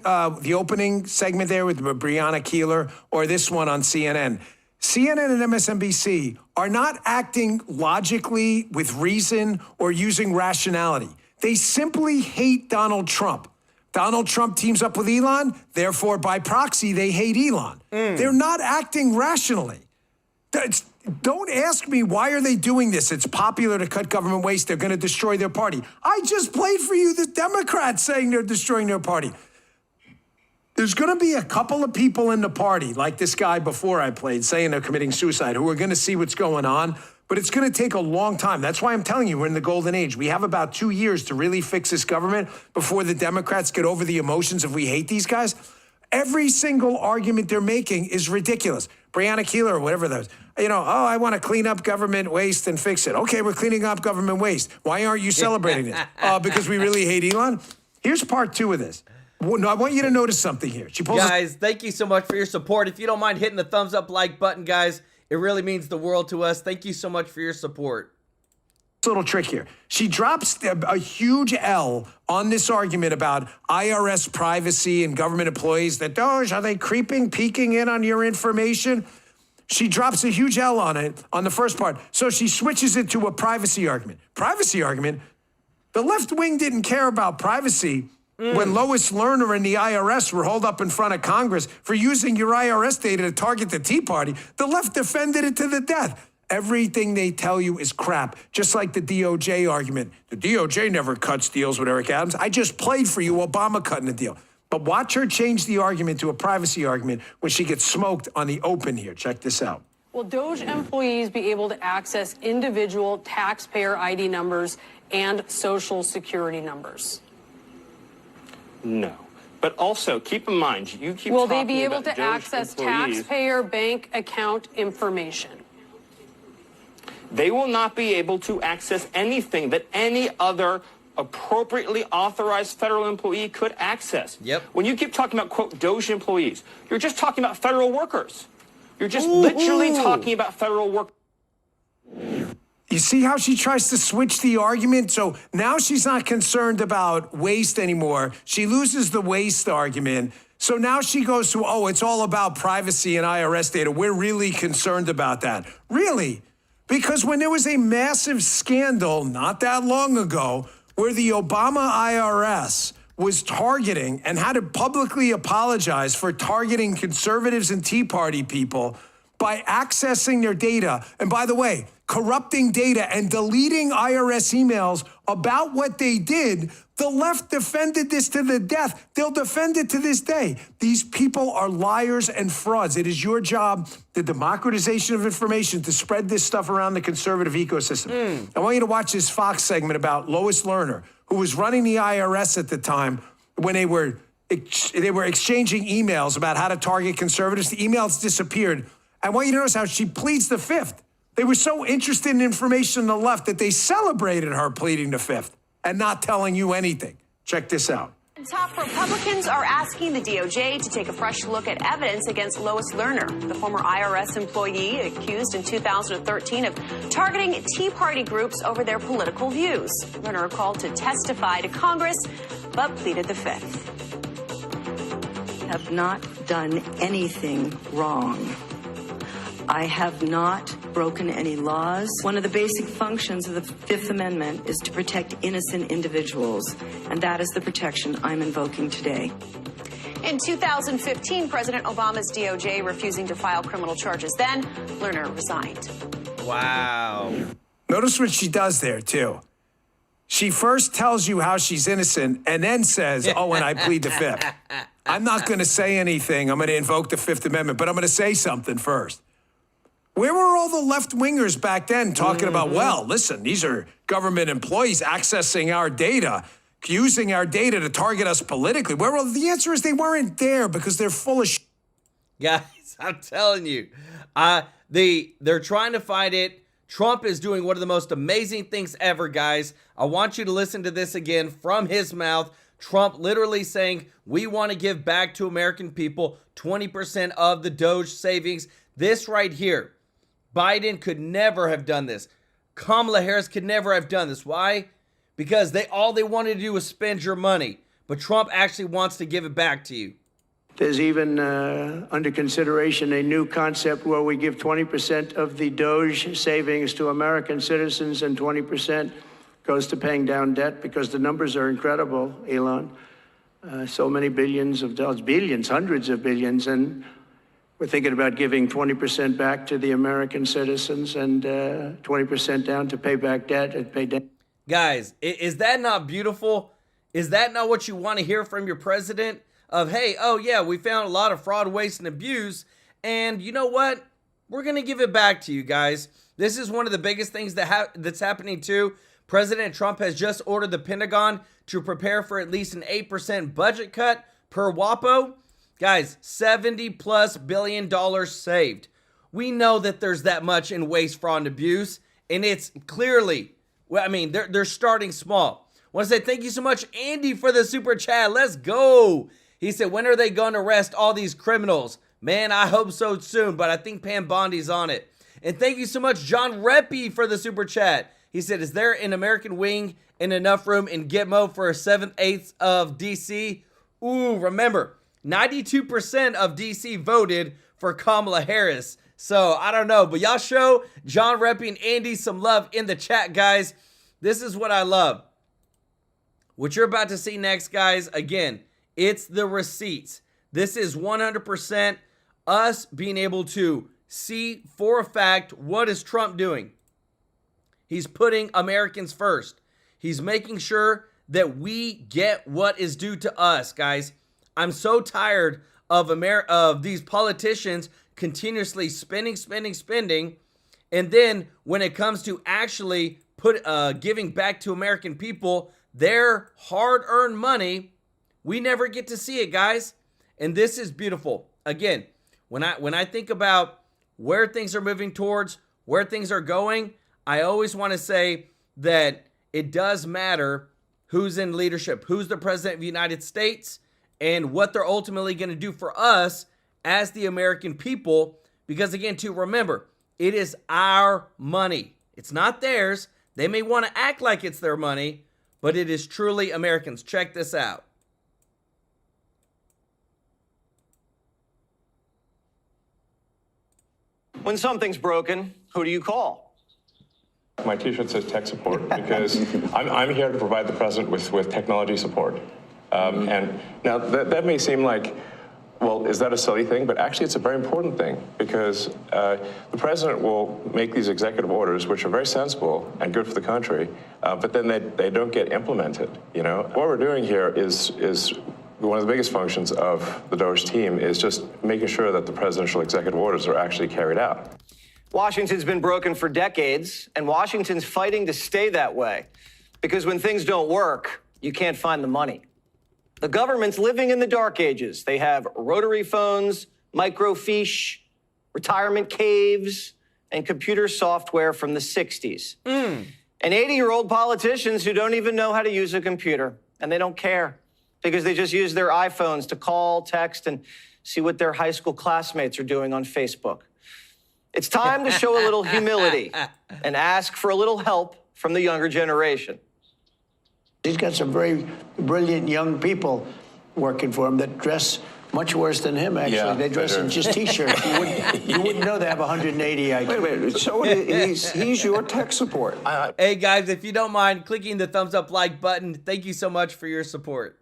segment there with Breonna Keeler or this one on CNN. CNN and MSNBC are not acting logically with reason or using rationality. They simply hate Donald Trump. Donald Trump teams up with Elon, therefore by proxy they hate Elon. They're not acting rationally. Don't ask me why are they doing this. It's popular to cut government waste. They're going to destroy their party. I just played for you the Democrats saying they're destroying their party. There's going to be a couple of people in the party, like this guy before I played, saying they're committing suicide, who are going to see what's going on. But it's going to take a long time. That's why I'm telling you, we're in the golden age. We have about 2 years to really fix this government before the Democrats get over the emotions of we hate these guys. Every single argument they're making is ridiculous. Breonna Keeler or whatever those. I want to clean up government waste and fix it. Okay, we're cleaning up government waste. Why aren't you celebrating this? Because we really hate Elon? Here's part 2 of this. No, I want you to notice something here. Guys, thank you so much for your support. If you don't mind hitting the thumbs up like button, guys, it really means the world to us. Thank you so much for your support. Little trick here. She drops a huge L on this argument about IRS privacy and government employees. That Doge, are they peeking in on your information? She drops a huge L on it on the first part. So she switches it to a privacy argument. Privacy argument? The left wing didn't care about privacy when Lois Lerner and the IRS were hauled up in front of Congress for using your IRS data to target the Tea Party. The left defended it to the death. Everything they tell you is crap, just like the DOJ argument. The DOJ never cuts deals with Eric Adams. I just played for you Obama cutting a deal. But watch her change the argument to a privacy argument when she gets smoked on the open here. Check this out. Will Doge employees be able to access individual taxpayer ID numbers and social security numbers? No. But also, keep in mind, you keep Will talking they be able about to Doge access employees. taxpayer bank account information? They will not be able to access anything that any other appropriately authorized federal employee could access. Yep. When you keep talking about, quote, Doge employees, you're just talking about federal workers. You're just literally talking about federal workers. You see how she tries to switch the argument? So now she's not concerned about waste anymore. She loses the waste argument. So now she goes to, it's all about privacy and IRS data. We're really concerned about that. Really? Because when there was a massive scandal not that long ago where the Obama IRS was targeting and had to publicly apologize for targeting conservatives and Tea Party people by accessing their data. And by the way, corrupting data and deleting IRS emails about what they did, the left defended this to the death. They'll defend it to this day. These people are liars and frauds. It is your job, the democratization of information, to spread this stuff around the conservative ecosystem. I want you to watch this Fox segment about Lois Lerner, who was running the IRS at the time when they were exchanging emails about how to target conservatives. The emails disappeared. I want you to notice how she pleads the fifth. They were so interested in information on the left that they celebrated her pleading the fifth and not telling you anything. Check this out. Top Republicans are asking the DOJ to take a fresh look at evidence against Lois Lerner, the former IRS employee accused in 2013 of targeting Tea Party groups over their political views. Lerner called to testify to Congress, but pleaded the fifth. Have not done anything wrong. I have not broken any laws. One of the basic functions of the Fifth Amendment is to protect innocent individuals, and that is the protection I'm invoking today. In 2015, President Obama's DOJ refusing to file criminal charges. Then, Lerner resigned. Wow. Notice what she does there, too. She first tells you how she's innocent and then says, oh, and I plead the fifth. I'm not going to say anything. I'm going to invoke the Fifth Amendment, but I'm going to say something first. Where were all the left-wingers back then talking about, well, listen, these are government employees accessing our data, using our data to target us politically? Where were the answer is they weren't there because they're full of Guys, I'm telling you, they're trying to fight it. Trump is doing one of the most amazing things ever, guys. I want you to listen to this again from his mouth. Trump literally saying, we want to give back to American people 20% of the Doge savings. This right here. Biden could never have done this. Kamala Harris could never have done this. Why? Because all they wanted to do was spend your money. But Trump actually wants to give it back to you. There's even under consideration a new concept where we give 20% of the Doge savings to American citizens and 20% goes to paying down debt, because the numbers are incredible, Elon. So many billions of dollars, billions, hundreds of billions, and we're thinking about giving 20% back to the American citizens and 20% down to pay back debt and pay debt. Guys, is that not beautiful? Is that not what you want to hear from your president? Of, hey, oh yeah, we found a lot of fraud, waste, and abuse, and you know what? We're going to give it back to you guys. This is one of the biggest things that's happening too. President Trump has just ordered the Pentagon to prepare for at least an 8% budget cut per WAPO. Guys, $70+ billion saved. We know that there's that much in waste, fraud, and abuse, and it's clearly, well, I mean, they're starting small. I want to say thank you so much, Andy, for the super chat. Let's go. He said, when are they going to arrest all these criminals? Man, I hope so soon, but I think Pam Bondi's on it. And thank you so much, John Reppy, for the super chat. He said, is there an American wing and enough room in Gitmo for a 7/8 of DC? Ooh, remember, 92% of DC voted for Kamala Harris. So, I don't know, but y'all show John Reppy and Andy some love in the chat, guys. This is what I love. What you're about to see next, guys, again, it's the receipts. This is 100% us being able to see for a fact what is Trump doing. He's putting Americans first. He's making sure that we get what is due to us, guys. I'm so tired of these politicians continuously spending, and then when it comes to actually giving back to American people their hard-earned money, we never get to see it, guys. And this is beautiful. Again, when I think about where things are moving towards, where things are going, I always want to say that it does matter who's in leadership, who's the president of the United States, and what they're ultimately going to do for us as the American people. Because again, to remember, it is our money. It's not theirs. They may want to act like it's their money, but it is truly Americans. Check this out. When something's broken, who do you call? My t-shirt says tech support because I'm here to provide the president with technology support. And now that may seem like, well, is that a silly thing? But actually it's a very important thing because the president will make these executive orders, which are very sensible and good for the country, but then they don't get implemented, you know? What we're doing here is one of the biggest functions of the Doge team is just making sure that the presidential executive orders are actually carried out. Washington's been broken for decades, and Washington's fighting to stay that way. Because when things don't work, you can't find the money. The government's living in the dark ages. They have rotary phones, microfiche, retirement caves, and computer software from the 60s. And 80-year-old politicians who don't even know how to use a computer, and they don't care because they just use their iPhones to call, text, and see what their high school classmates are doing on Facebook. It's time to show a little humility and ask for a little help from the younger generation. He's got some very brilliant young people working for him that dress much worse than him, actually. Yeah, they dress in just T-shirts. You wouldn't know they have 180 IQ. Wait a minute. So he's your tech support. Hey, guys, if you don't mind clicking the thumbs up like button, thank you so much for your support.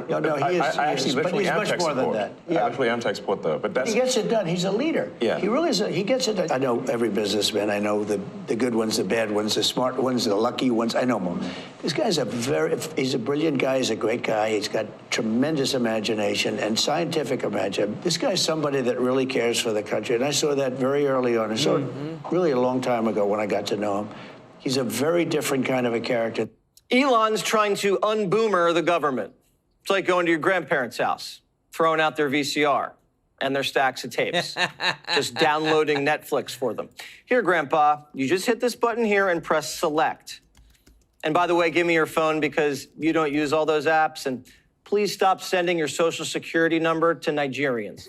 No, he is. I actually but he's much more than that. Yeah. I actually am tech support, though. But that's... He gets it done. He's a leader. Yeah. He really is. He gets it done. I know every businessman. I know the good ones, the bad ones, the smart ones, the lucky ones. I know them all. This guy's he's a brilliant guy. He's a great guy. He's got tremendous imagination and scientific imagination. This guy's somebody that really cares for the country. And I saw that very early on. I saw it really a long time ago when I got to know him. He's a very different kind of a character. Elon's trying to un-boomer the government. It's like going to your grandparents' house, throwing out their VCR and their stacks of tapes, just downloading Netflix for them. Here, Grandpa, you just hit this button here and press select. And by the way, give me your phone because you don't use all those apps. And please stop sending your social security number to Nigerians.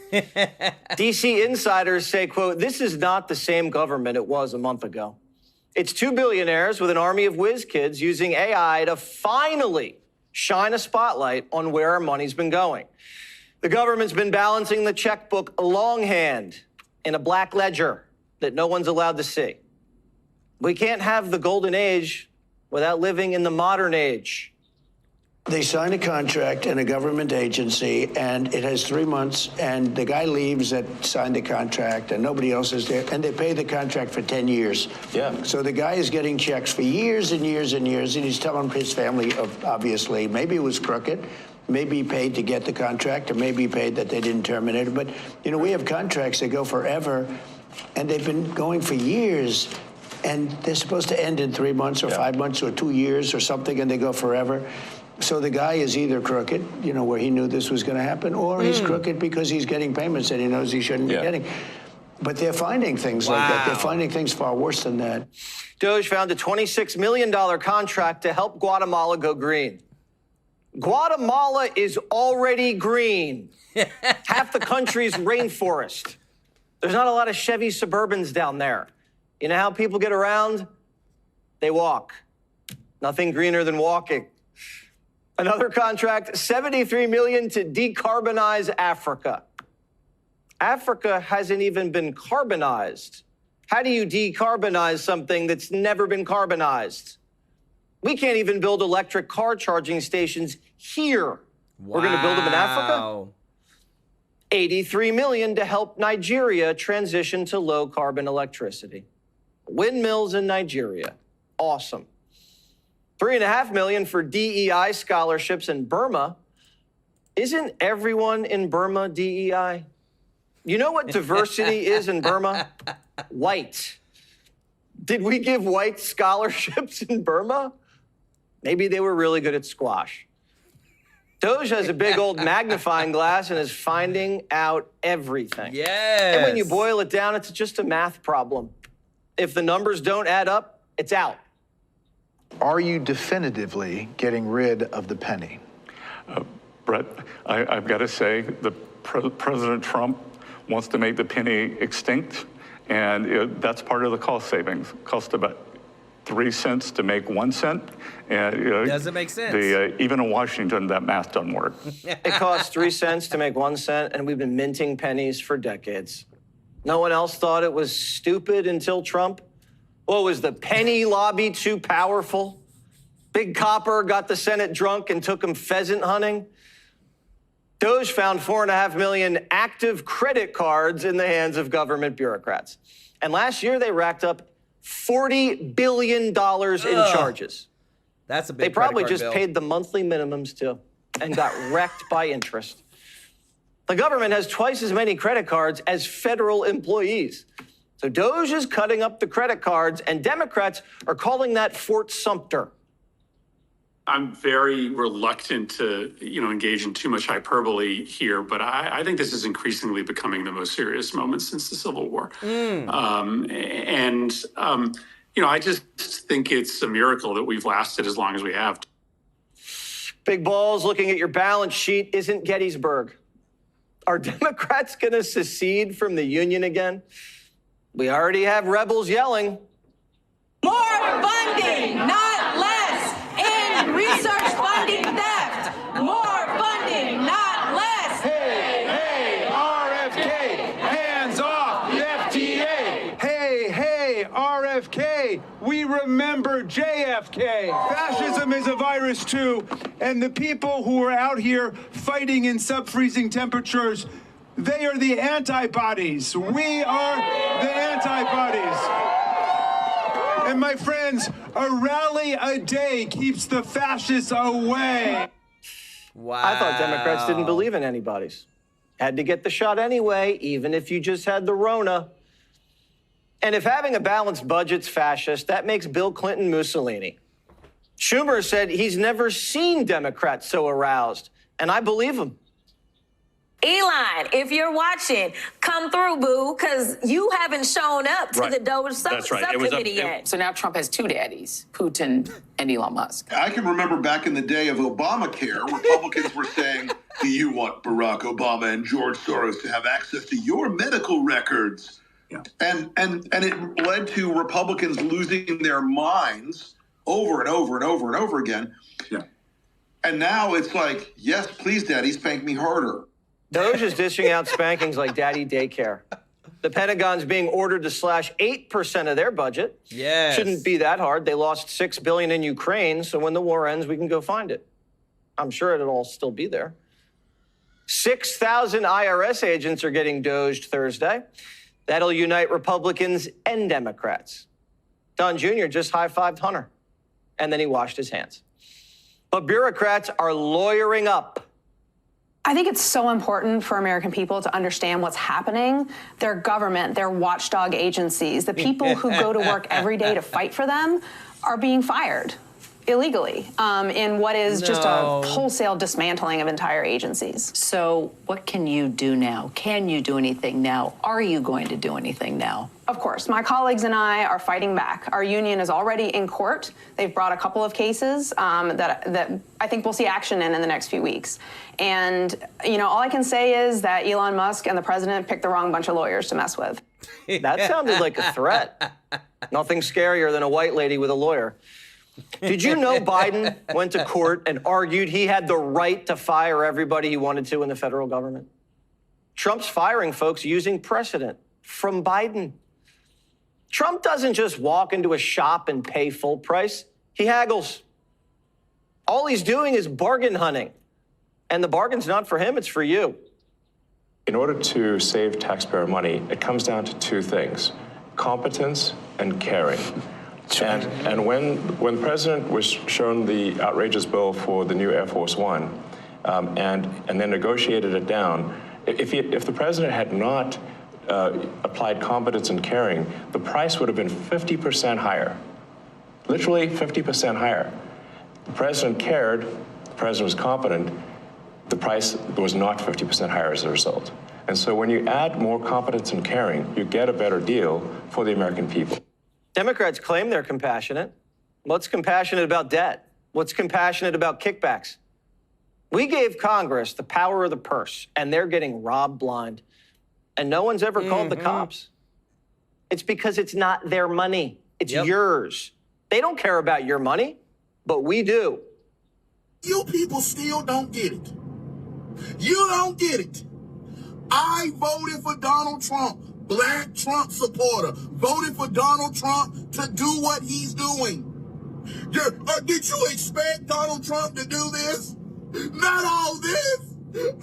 DC insiders say, quote, this is not the same government it was a month ago. It's two billionaires with an army of whiz kids using AI to finally shine a spotlight on where our money's been going. The government's been balancing the checkbook longhand in a black ledger that no one's allowed to see. We can't have the golden age without living in the modern age. They sign a contract in a government agency, and it has 3 months, and the guy leaves that signed the contract, and nobody else is there, and they pay the contract for 10 years. Yeah. So the guy is getting checks for years and years and years, and he's telling his family, obviously, maybe it was crooked, maybe he paid to get the contract, or maybe he paid that they didn't terminate it. But, you know, we have contracts that go forever, and they've been going for years, and they're supposed to end in 3 months or 5 months or 2 years or something, and they go forever. So the guy is either crooked, you know, where he knew this was going to happen, or he's crooked because he's getting payments that he knows he shouldn't be getting. But they're finding things like that. They're finding things far worse than that. Doge found a $26 million contract to help Guatemala go green. Guatemala is already green. Half the country's rainforest. There's not a lot of Chevy Suburbans down there. You know how people get around? They walk. Nothing greener than walking. Another contract, $73 million to decarbonize Africa. Africa hasn't even been carbonized. How do you decarbonize something that's never been carbonized? We can't even build electric car charging stations here. We're going to build them in Africa? $83 million to help Nigeria transition to low-carbon electricity. Windmills in Nigeria. Awesome. $3.5 million for DEI scholarships in Burma. Isn't everyone in Burma DEI? You know what diversity is in Burma? White. Did we give white scholarships in Burma? Maybe they were really good at squash. Doge has a big old magnifying glass and is finding out everything. Yes. And when you boil it down, it's just a math problem. If the numbers don't add up, it's out. Are you definitively getting rid of the penny? Brett, I've got to say, President Trump wants to make the penny extinct, and that's part of the cost savings. Cost about 3 cents to make 1 cent. And, doesn't make sense. Even in Washington, that math doesn't work. It costs 3 cents to make 1 cent, and we've been minting pennies for decades. No one else thought it was stupid until Trump. What, was the penny lobby too powerful? Big Copper got the Senate drunk and took him pheasant hunting. Doge found 4.5 million active credit cards in the hands of government bureaucrats. And last year, they racked up $40 billion in charges. That's a big They probably credit card just bill. paid the monthly minimums, too, and got wrecked by interest. The government has twice as many credit cards as federal employees. So Doge is cutting up the credit cards, and Democrats are calling that Fort Sumter. I'm very reluctant to, engage in too much hyperbole here, but I think this is increasingly becoming the most serious moment since the Civil War. I just think it's a miracle that we've lasted as long as we have. Big balls, looking at your balance sheet isn't Gettysburg. Are Democrats going to secede from the Union again? We already have rebels yelling. More funding, not less, in research funding theft. More funding, not less. Hey, RFK, hands off the FTA. Hey, RFK, we remember JFK. Fascism is a virus too, and the people who are out here fighting in sub-freezing temperatures, they are the antibodies. We are the antibodies. And my friends, a rally a day keeps the fascists away. Wow. I thought Democrats didn't believe in antibodies. Had to get the shot anyway, even if you just had the Rona. And if having a balanced budget's fascist, that makes Bill Clinton Mussolini. Schumer said he's never seen Democrats so aroused, and I believe him. Elon, if you're watching, come through, boo, because you haven't shown up to the Doge subcommittee yet. So now Trump has two daddies, Putin and Elon Musk. I can remember back in the day of Obamacare, Republicans were saying, do you want Barack Obama and George Soros to have access to your medical records? Yeah. And it led to Republicans losing their minds over and over and over and over again. Yeah. And now it's like, yes, please, Daddy, spank me harder. Doge is dishing out spankings like daddy daycare. The Pentagon's being ordered to slash 8% of their budget. Yes. Shouldn't be that hard. They lost $6 billion in Ukraine, so when the war ends, we can go find it. I'm sure it'll all still be there. 6,000 IRS agents are getting doged Thursday. That'll unite Republicans and Democrats. Don Jr. just high-fived Hunter, and then he washed his hands. But bureaucrats are lawyering up. I think it's so important for American people to understand what's happening. Their government, their watchdog agencies, the people who go to work every day to fight for them are being fired illegally in what is just a wholesale dismantling of entire agencies. So what can you do now? Can you do anything now? Are you going to do anything now? Of course. My colleagues and I are fighting back. Our union is already in court. They've brought a couple of cases that I think we'll see action in the next few weeks. And, all I can say is that Elon Musk and the president picked the wrong bunch of lawyers to mess with. That sounded like a threat. Nothing scarier than a white lady with a lawyer. Did you know Biden went to court and argued he had the right to fire everybody he wanted to in the federal government? Trump's firing folks using precedent from Biden. Trump doesn't just walk into a shop and pay full price. He haggles. All he's doing is bargain hunting. And the bargain's not for him, it's for you. In order to save taxpayer money, it comes down to two things: competence and caring. And when the president was shown the outrageous bill for the new Air Force One, and then negotiated it down, if the president had not applied competence and caring, the price would have been 50% higher, literally 50% higher. The president cared, the president was competent, the price was not 50% higher as a result. And so when you add more competence and caring, you get a better deal for the American people. Democrats claim they're compassionate. What's compassionate about debt? What's compassionate about kickbacks? We gave Congress the power of the purse, and they're getting robbed blind. And no one's ever called the cops. It's because it's not their money. It's yours. They don't care about your money, but we do. You people still don't get it. You don't get it. I voted for Donald Trump, black Trump supporter, voted for Donald Trump to do what he's doing. Did you expect Donald Trump to do this? Not all this.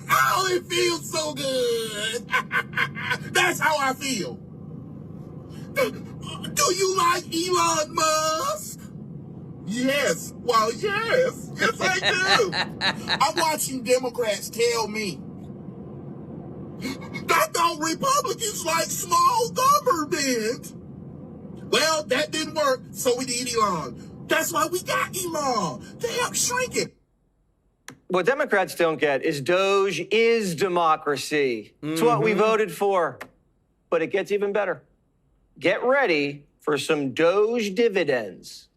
Oh, it feels so good. That's how I feel. Do you like Elon Musk? Yes. Well, yes. Yes, I do. I'm watching Democrats tell me I thought Republicans like small government. Well, that didn't work, so we need Elon. That's why we got Elon. They help shrink it. What Democrats don't get is Doge is democracy. It's what we voted for. But it gets even better. Get ready for some Doge dividends.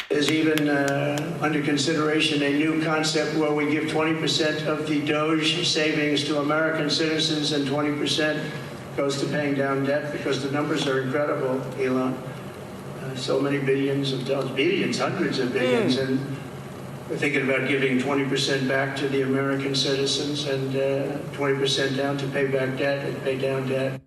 There's even under consideration a new concept where we give 20% of the Doge savings to American citizens and 20% goes to paying down debt, because the numbers are incredible, Elon. So many billions of dollars, billions, hundreds of billions, and we're thinking about giving 20% back to the American citizens and 20% down to pay back debt and pay down debt.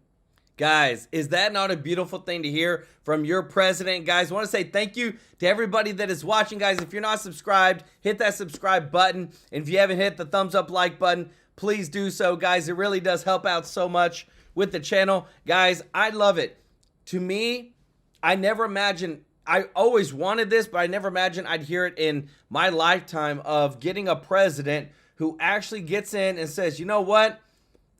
Guys, is that not a beautiful thing to hear from your president? Guys, I want to say thank you to everybody that is watching. Guys, if you're not subscribed, hit that subscribe button. And if you haven't hit the thumbs up like button, please do so, guys. It really does help out so much with the channel. Guys, I love it. To me, I never imagined, I always wanted this, but I never imagined I'd hear it in my lifetime of getting a president who actually gets in and says, you know what?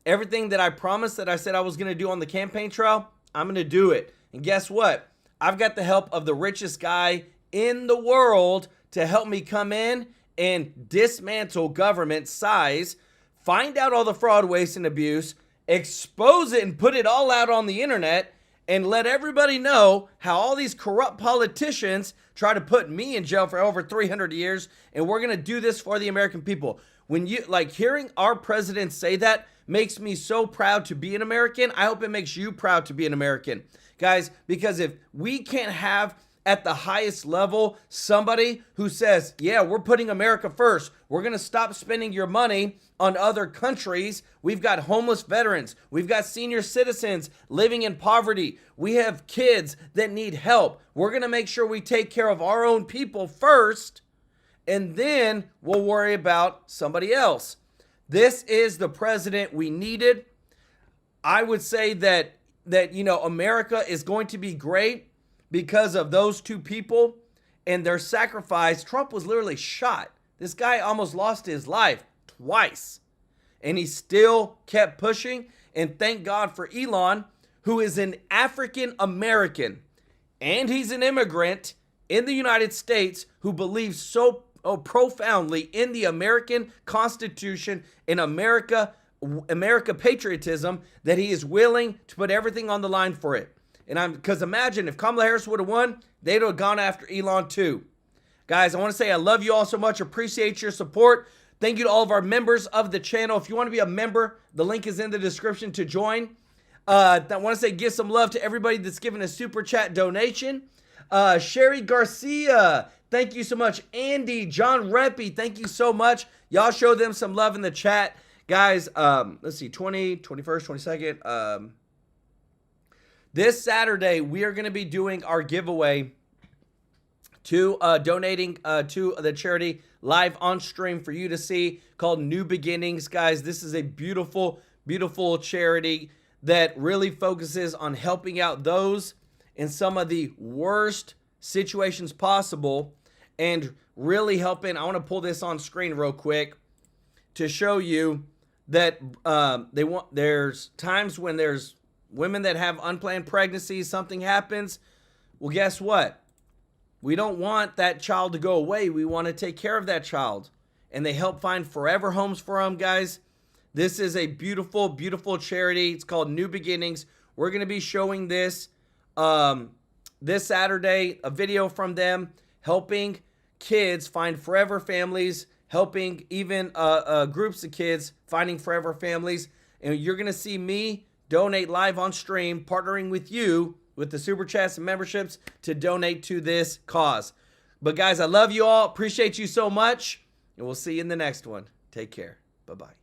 Everything that I promised that I said I was going to do on the campaign trail, I'm going to do it. And guess what? I've got the help of the richest guy in the world to help me come in and dismantle government size, find out all the fraud, waste, and abuse, expose it and put it all out on the internet, and let everybody know how all these corrupt politicians try to put me in jail for over 300 years, and we're going to do this for the American people. When you, like, hearing our president say that makes me so proud to be an American. I hope it makes you proud to be an American. Guys, because if we can't have at the highest level somebody who says, yeah, we're putting America first. We're going to stop spending your money on other countries. We've got homeless veterans. We've got senior citizens living in poverty. We have kids that need help. We're going to make sure we take care of our own people first, and then we'll worry about somebody else. This is the president we needed. I would say that you know, America is going to be great because of those two people and their sacrifice. Trump was literally shot. This guy almost lost his life twice, and he still kept pushing. And thank God for Elon, who is an African American, and he's an immigrant in the United States who believes so profoundly in the American Constitution, in America patriotism, that he is willing to put everything on the line for it. And because imagine if Kamala Harris would have won, they'd have gone after Elon too. Guys, I want to say I love you all so much. Appreciate your support. Thank you to all of our members of the channel. If you want to be a member, the link is in the description to join. I want to say give some love to everybody that's given a super chat donation. Sherry Garcia, thank you so much. Andy, John Reppy, thank you so much. Y'all show them some love in the chat. Guys, let's see, 21st, 22nd. This Saturday, we are going to be doing our giveaway to donating to the charity live on stream for you to see, called New Beginnings. Guys, this is a beautiful, beautiful charity that really focuses on helping out those in some of the worst situations possible and really helping. I want to pull this on screen real quick to show you that there's times when there's women that have unplanned pregnancies, something happens. Well, guess what? We don't want that child to go away. We want to take care of that child. And they help find forever homes for them, guys. This is a beautiful, beautiful charity. It's called New Beginnings. We're going to be showing this this Saturday, a video from them helping kids find forever families, helping even groups of kids finding forever families. And you're going to see me donate live on stream, partnering with you with the super chats and memberships to donate to this cause. But guys, I love you all. Appreciate you so much. And we'll see you in the next one. Take care. Bye-bye.